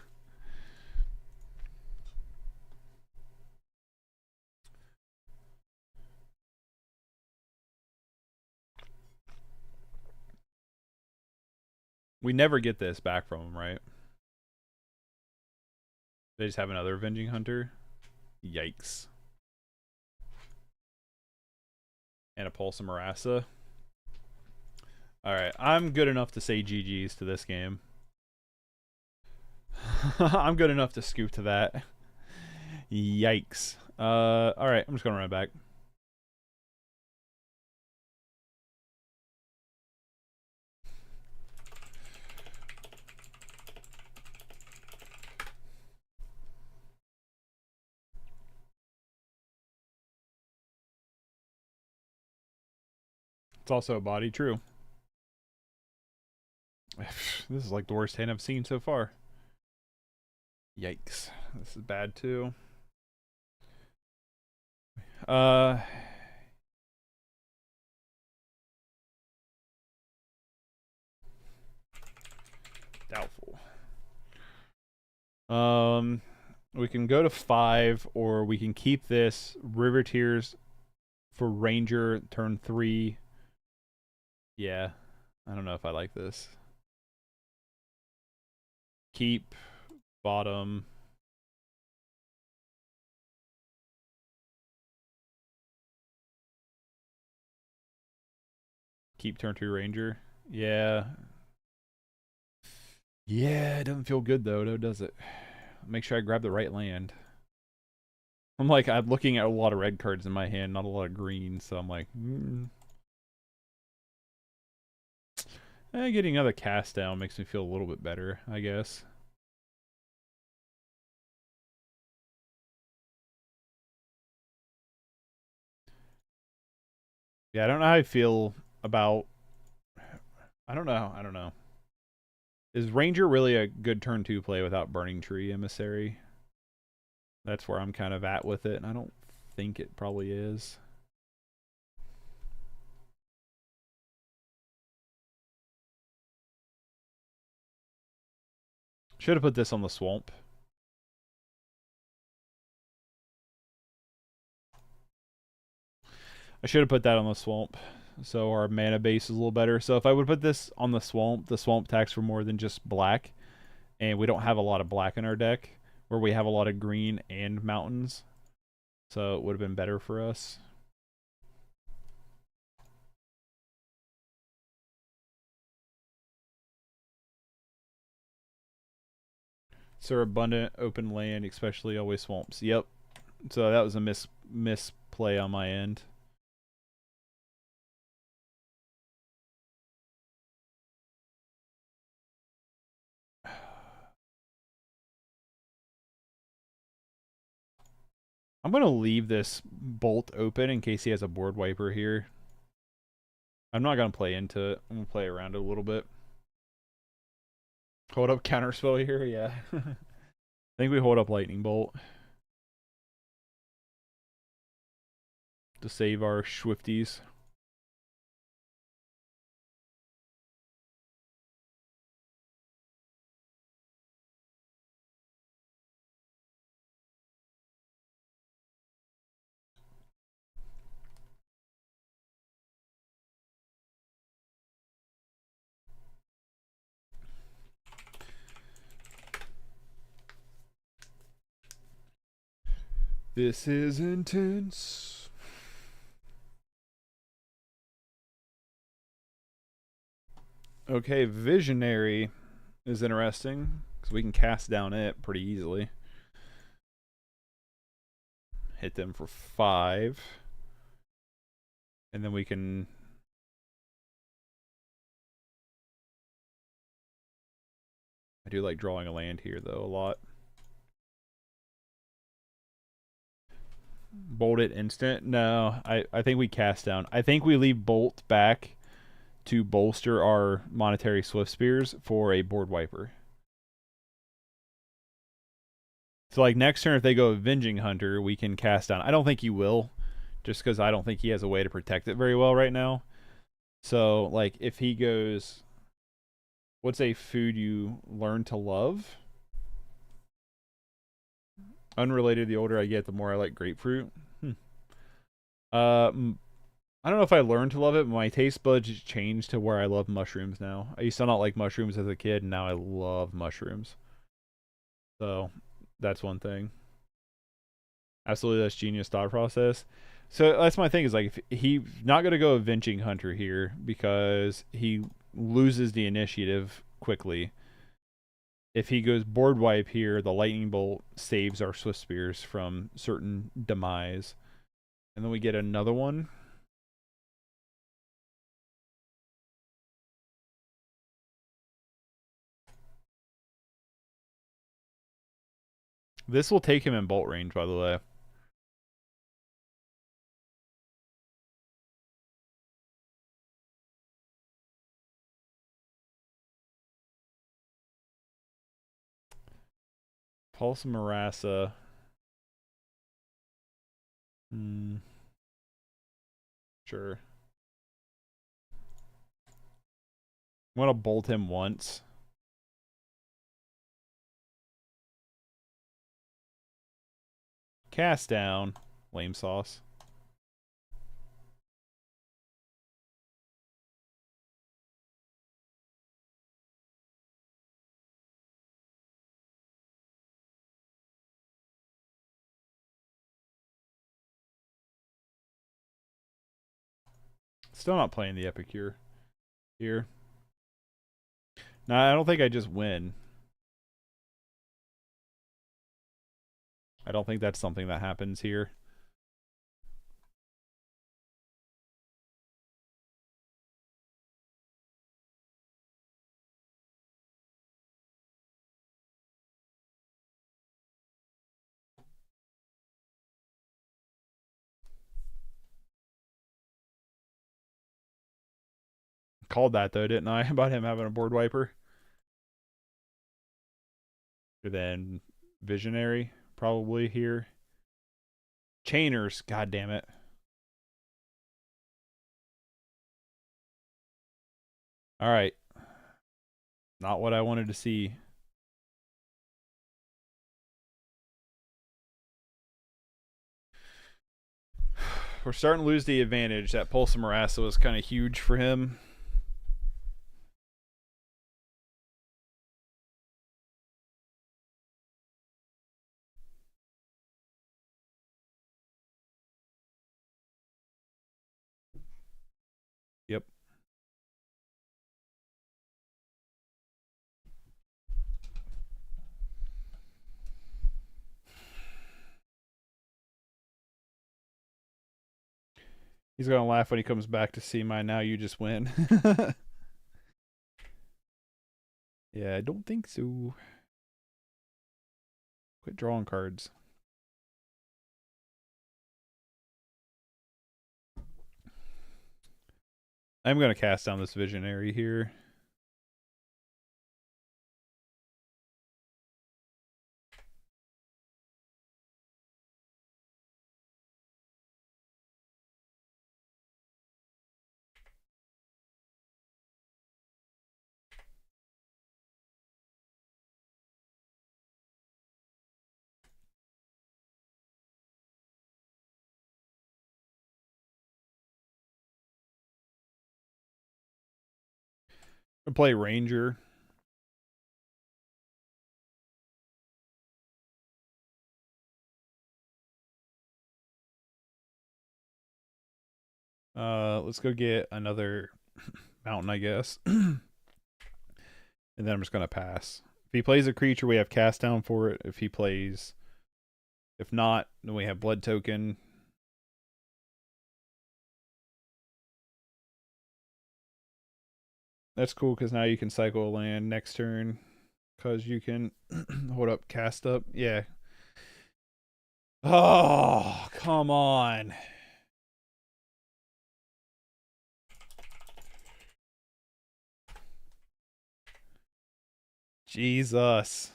We never get this back from them, right? They just have another Avenging Hunter? Yikes. And a Pulse of Marassa. Alright, I'm good enough to say GG's to this game. I'm good enough to scoop to that. Yikes. Alright, I'm just gonna run it back. It's also a body, true. This is like the worst hand I've seen so far. Yikes. This is bad too. Doubtful. We can go to 5, or we can keep this River Tears for Ranger turn 3. Yeah, I don't know if I like this. Keep bottom. Keep turn 2 Ranger. Yeah. Yeah, it doesn't feel good though, does it? Make sure I grab the right land. I'm looking at a lot of red cards in my hand, not a lot of green, so I'm like, getting another cast down makes me feel a little bit better, I guess. Yeah, I don't know how I feel about... I don't know. Is Ranger really a good turn 2 play without Burning Tree Emissary? That's where I'm kind of at with it, and I don't think it probably is. Should have put this on the swamp. I should have put that on the swamp, so our mana base is a little better. So if I would put this on the swamp tax for more than just black, and we don't have a lot of black in our deck, where we have a lot of green and mountains, so it would have been better for us. So abundant open land, especially always swamps. Yep. So that was a misplay on my end. I'm going to leave this bolt open in case he has a board wiper here. I'm not going to play into it. I'm going to play around it a little bit. Hold up counterspell here, yeah. I think we hold up lightning bolt to save our Swifties. This is intense. Okay, Visionary is interesting because we can cast down it pretty easily. Hit them for 5. And then we can... I do like drawing a land here, though, a lot. Bolt it instant? No, I think we cast down. I think we leave Bolt back to bolster our monetary Swift Spears for a board wiper. So, like, next turn, if they go Avenging Hunter, we can cast down. I don't think he will, just because I don't think he has a way to protect it very well right now. So, like, if he goes... What's a food you learn to love? Unrelated, the older I get, the more I like grapefruit. I don't know if I learned to love it, but my taste buds changed to where I love mushrooms now. I used to not like mushrooms as a kid, and now I love mushrooms. So, that's one thing. Absolutely, that's genius thought process. So, that's my thing, is like, if he's not going to go Avenging Hunter here, because he loses the initiative quickly. If he goes board wipe here, the lightning bolt saves our Swift Spears from certain demise. And then we get another one. This will take him in bolt range, by the way. Pulse Marassa. Sure. I'm going to bolt him once. Cast down. Lame sauce. Still not playing the Epicure here. No, I don't think I just win. I don't think that's something that happens here. Called that though, didn't I? About him having a board wiper. And then Visionary, probably here. Chainers, god damn it. Alright. Not what I wanted to see. We're starting to lose the advantage. That Pulse of Marassa was kind of huge for him. Yep. He's going to laugh when he comes back to see my now you just win. Yeah, I don't think so. Quit drawing cards. I'm going to cast down this Visionary here. I play Ranger. Let's go get another mountain, I guess. And then I'm just going to pass. If he plays a creature, we have cast down for it. If not, then we have blood token. That's cool because now you can cycle a land next turn because you can hold up, cast up. Yeah. Oh, come on. Jesus.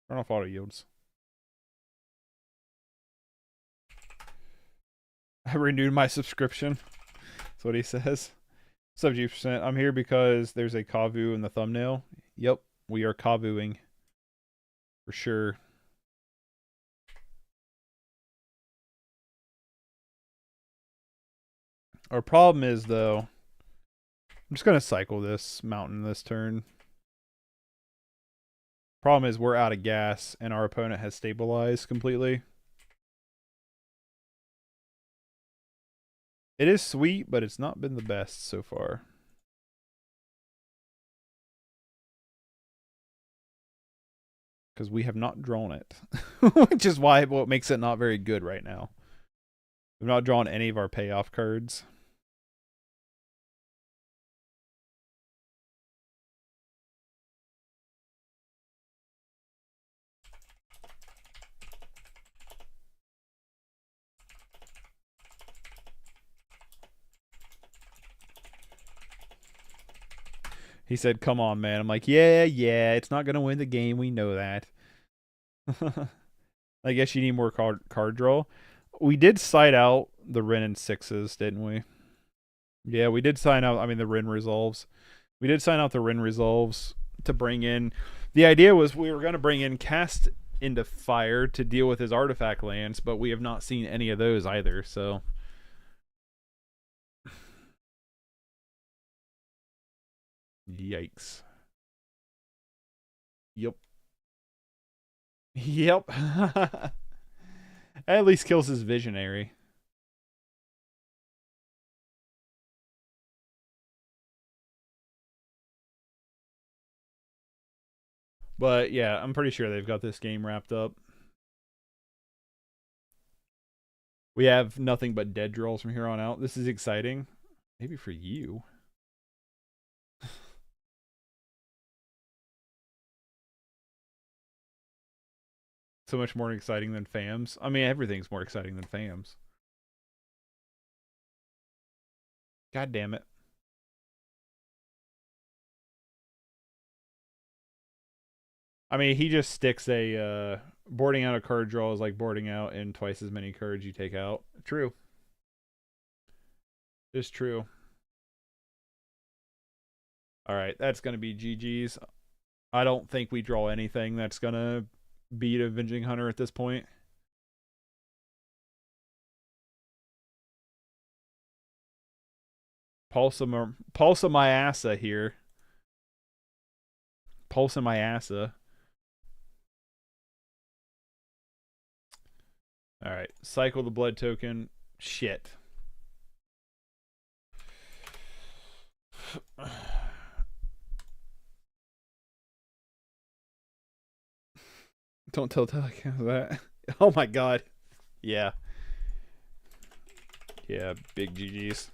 Turn off auto yields. I renewed my subscription. That's what he says. Sub G%. I'm here because there's a Kavu in the thumbnail. Yep, we are Kavuing. For sure. Our problem is, though, I'm just going to cycle this mountain this turn. Problem is we're out of gas and our opponent has stabilized completely. It is sweet, but it's not been the best so far. Because we have not drawn it. Which is what makes it not very good right now. We've not drawn any of our payoff cards. He said, come on, man. I'm like, yeah, it's not going to win the game. We know that. I guess you need more card draw. We did side out the Ren and sixes, didn't we? Yeah, we did sign out, the Ren resolves. We did sign out the Ren resolves to bring in. The idea was we were going to bring in Cast into Fire to deal with his artifact lands, but we have not seen any of those either, so. Yikes. Yep. Yep. At least kills his Visionary. But yeah, I'm pretty sure they've got this game wrapped up. We have nothing but dead draws from here on out. This is exciting. Maybe for you. So much more exciting than FAMs. I mean, everything's more exciting than FAMs. God damn it. I mean, he just sticks a boarding out a card draw is like boarding out in twice as many cards you take out. True. It's true. All right, that's going to be GG's. I don't think we draw anything that's going to beat Avenging Hunter at this point. Pulsa my assa here. Pulsa my assa. Alright, cycle the blood token. Shit. Don't tell that. Oh my god. Yeah. Yeah, big GG's.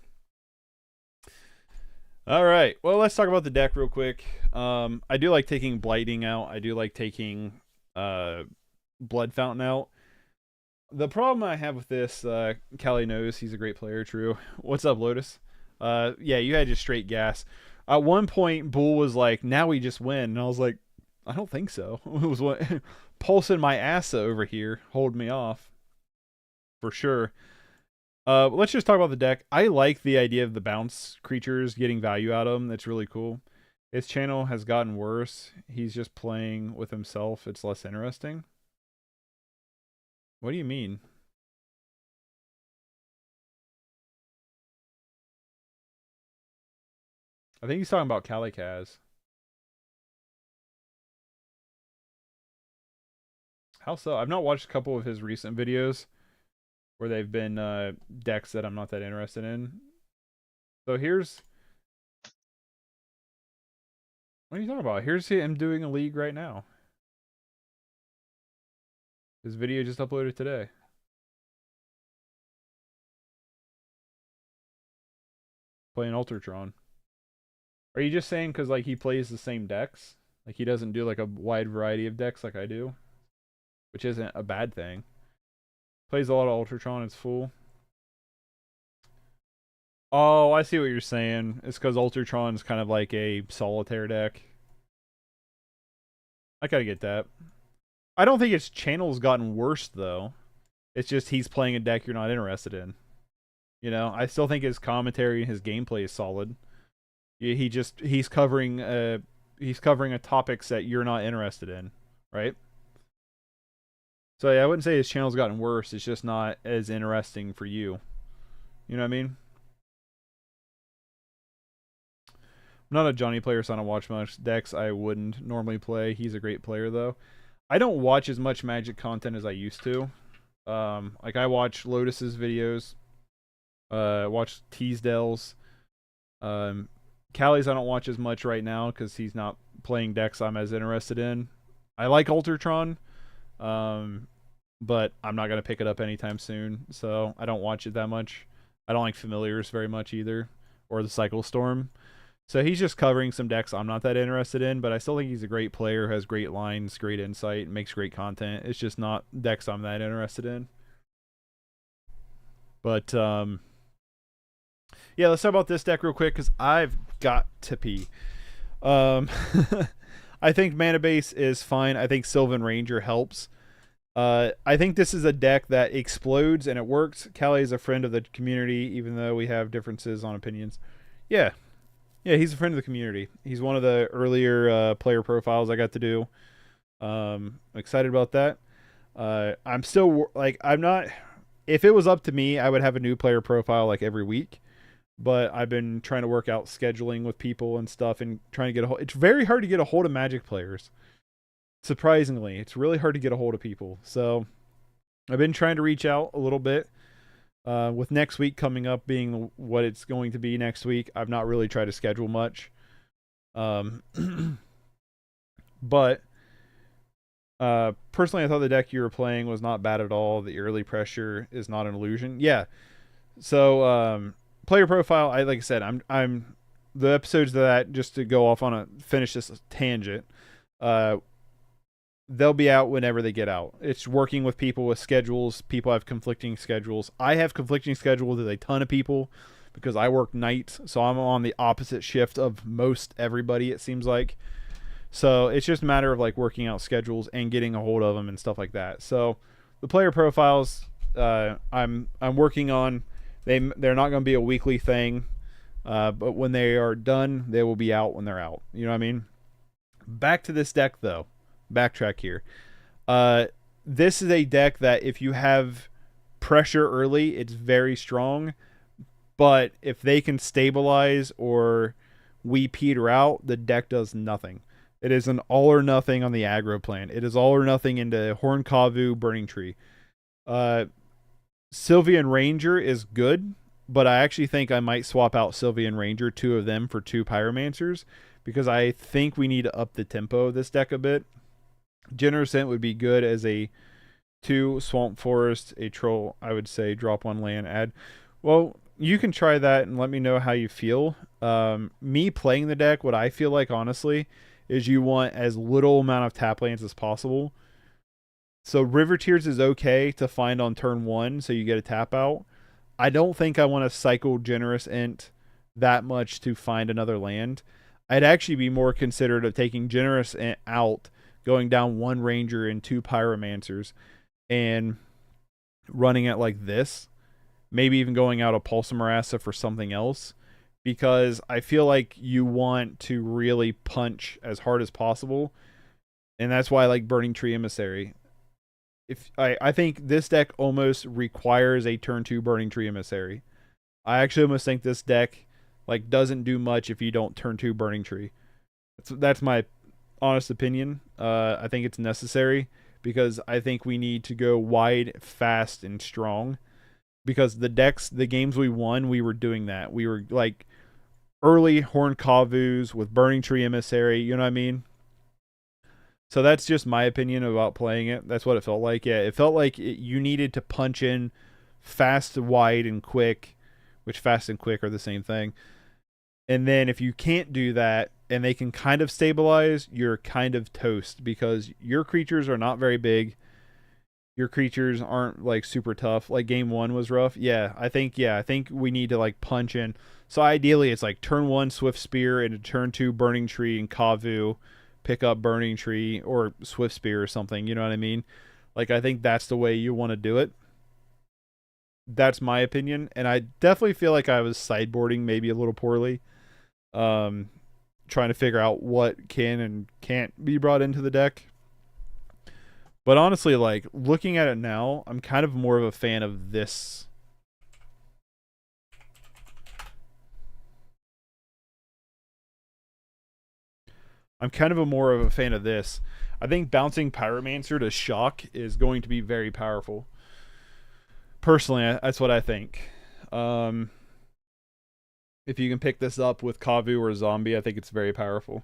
Alright, well, let's talk about the deck real quick. I do like taking Blighting out. I do like taking Blood Fountain out. The problem I have with this, Callie knows he's a great player, true. What's up, Lotus? Yeah, you had just straight gas. At one point, Bull was like, now we just win. And I was like, I don't think so. It was what pulsing my ass over here, hold me off. For sure. Let's just talk about the deck. I like the idea of the bounce creatures getting value out of them. That's really cool. His channel has gotten worse. He's just playing with himself. It's less interesting. What do you mean? I think he's talking about Calicaz. How so? I've not watched a couple of his recent videos where they've been decks that I'm not that interested in. So here's... What are you talking about? Here's him doing a league right now. His video just uploaded today. Playing Ultratron. Are you just saying because like he plays the same decks? Like he doesn't do like a wide variety of decks like I do? Which isn't a bad thing. Plays a lot of Ultratron, it's full. Oh, I see what you're saying. It's because Ultratron's kind of like a solitaire deck. I gotta get that. I don't think his channel's gotten worse, though. It's just he's playing a deck you're not interested in. You know, I still think his commentary and his gameplay is solid. He's covering a topics that you're not interested in, right? So yeah, I wouldn't say his channel's gotten worse. It's just not as interesting for you. You know what I mean? I'm not a Johnny player, so I don't watch much decks I wouldn't normally play. He's a great player, though. I don't watch as much Magic content as I used to. Like I watch Lotus's videos, watch Teasdale's, Callie's I don't watch as much right now because he's not playing decks I'm as interested in. I like Ultratron, but I'm not gonna pick it up anytime soon, so I don't watch it that much. I don't like Familiars very much either, or the Cycle Storm. So he's just covering some decks I'm not that interested in, but I still think he's a great player, has great lines, great insight, makes great content. It's just not decks I'm that interested in. But, yeah, let's talk about this deck real quick, because I've got to pee. I think Mana Base is fine. I think Sylvan Ranger helps. I think this is a deck that explodes, and it works. Callie is a friend of the community, even though we have differences on opinions. Yeah. Yeah, he's a friend of the community. He's one of the earlier player profiles I got to do. I'm excited about that. I'm still, like, I'm not... If it was up to me, I would have a new player profile, like, every week. But I've been trying to work out scheduling with people and stuff and trying to get a hold... It's very hard to get a hold of Magic players. Surprisingly, it's really hard to get a hold of people. So, I've been trying to reach out a little bit. With next week coming up being what it's going to be next week, I've not really tried to schedule much. But Personally, I thought the deck you were playing was not bad at all. The early pressure is not an illusion. Yeah. So, player profile, like I said, I'm the episodes that, just to go off on a finish this tangent, they'll be out whenever they get out. It's working with people with schedules. People have conflicting schedules. I have conflicting schedules with a ton of people because I work nights, so I'm on the opposite shift of most everybody, it seems like. So it's just a matter of like working out schedules and getting a hold of them and stuff like that. So the player profiles, I'm working on. They're not going to be a weekly thing, but when they are done, they will be out when they're out. You know what I mean? Back to this deck though. Backtrack here. This is a deck that if you have pressure early, it's very strong. But if they can stabilize or we peter out, the deck does nothing. It is an all or nothing on the aggro plan. It is all or nothing into Horn Kavu, Burning Tree. Sylvian Ranger is good, but I actually think I might swap out Sylvian Ranger, 2 of them, for 2 Pyromancers, because I think we need to up the tempo of this deck a bit. Generous Int would be good as a 2 Swamp Forest, a Troll, I would say, drop 1 land, add. Well, you can try that and let me know how you feel. Me playing the deck, what I feel like, honestly, is you want as little amount of tap lands as possible. So River Tears is okay to find on turn 1, so you get a tap out. I don't think I want to cycle Generous Int that much to find another land. I'd actually be more considerate of taking Generous Int out, going down 1 Ranger and 2 Pyromancers, and running it like this. Maybe even going out a Pulse Marassa for something else, because I feel like you want to really punch as hard as possible, and that's why I like Burning Tree Emissary. I think this deck almost requires a turn 2 Burning Tree Emissary. I actually almost think this deck like doesn't do much if you don't turn 2 Burning Tree. That's my honest opinion. I think it's necessary because I think we need to go wide, fast, and strong. Because the games we won, we were doing that. We were like early Horn Kavus with Burning Tree Emissary, you know what I mean? So that's just my opinion about playing it. That's what it felt like. Yeah, it felt like you needed to punch in fast, wide, and quick, which fast and quick are the same thing. And then if you can't do that and they can kind of stabilize, you're kind of toast because your creatures are not very big. Your creatures aren't like super tough. Like game 1 was rough. I think we need to like punch in. So ideally it's like turn 1 Swift Spear and turn 2 Burning Tree and Kavu, pick up Burning Tree or Swift Spear or something, you know what I mean? Like I think that's the way you want to do it. That's my opinion, and I definitely feel like I was sideboarding maybe a little poorly. Trying to figure out what can and can't be brought into the deck. But honestly, like looking at it now, I'm kind of more of a fan of this. I think bouncing Pyromancer to shock is going to be very powerful. Personally, that's what I think. If you can pick this up with Kavu or Zombie, I think it's very powerful.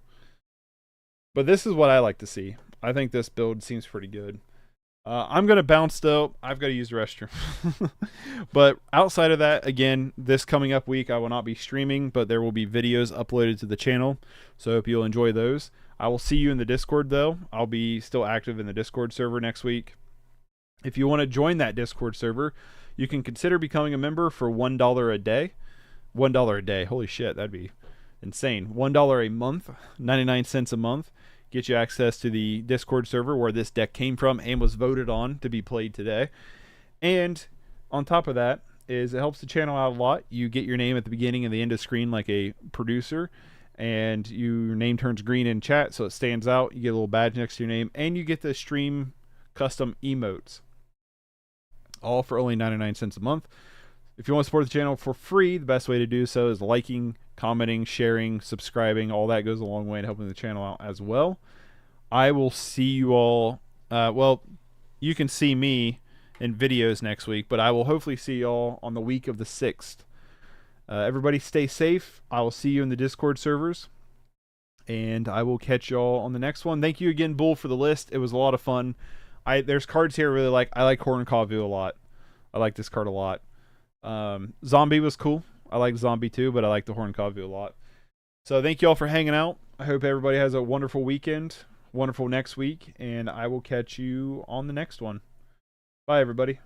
But this is what I like to see. I think this build seems pretty good. I'm going to bounce though. I've got to use the restroom. But outside of that, again, this coming up week, I will not be streaming, but there will be videos uploaded to the channel. So I hope you'll enjoy those. I will see you in the Discord though. I'll be still active in the Discord server next week. If you want to join that Discord server, you can consider becoming a member for $1 a day. $1 a day. Holy shit, that'd be insane. $1 a month, 99 cents a month. Get you access to the Discord server where this deck came from and was voted on to be played today. And on top of that is it helps the channel out a lot. You get your name at the beginning and the end of screen like a producer, and your name turns green in chat so it stands out. You get a little badge next to your name, and you get the stream custom emotes. All for only 99 cents a month. If you want to support the channel for free, the best way to do so is liking, commenting, sharing, subscribing. All that goes a long way in helping the channel out as well. I will see you all. Well, you can see me in videos next week, but I will hopefully see you all on the week of the 6th. Everybody stay safe. I will see you in the Discord servers. And I will catch y'all on the next one. Thank you again, Bull, for the list. It was a lot of fun. There's cards here I really like. I like Horn Kavu a lot. I like this card a lot. Zombie was cool. I like Zombie too, but I like the Horn Kavu a lot. So thank you all for hanging out. I hope everybody has a wonderful weekend, wonderful next week, and I will catch you on the next one. Bye, everybody.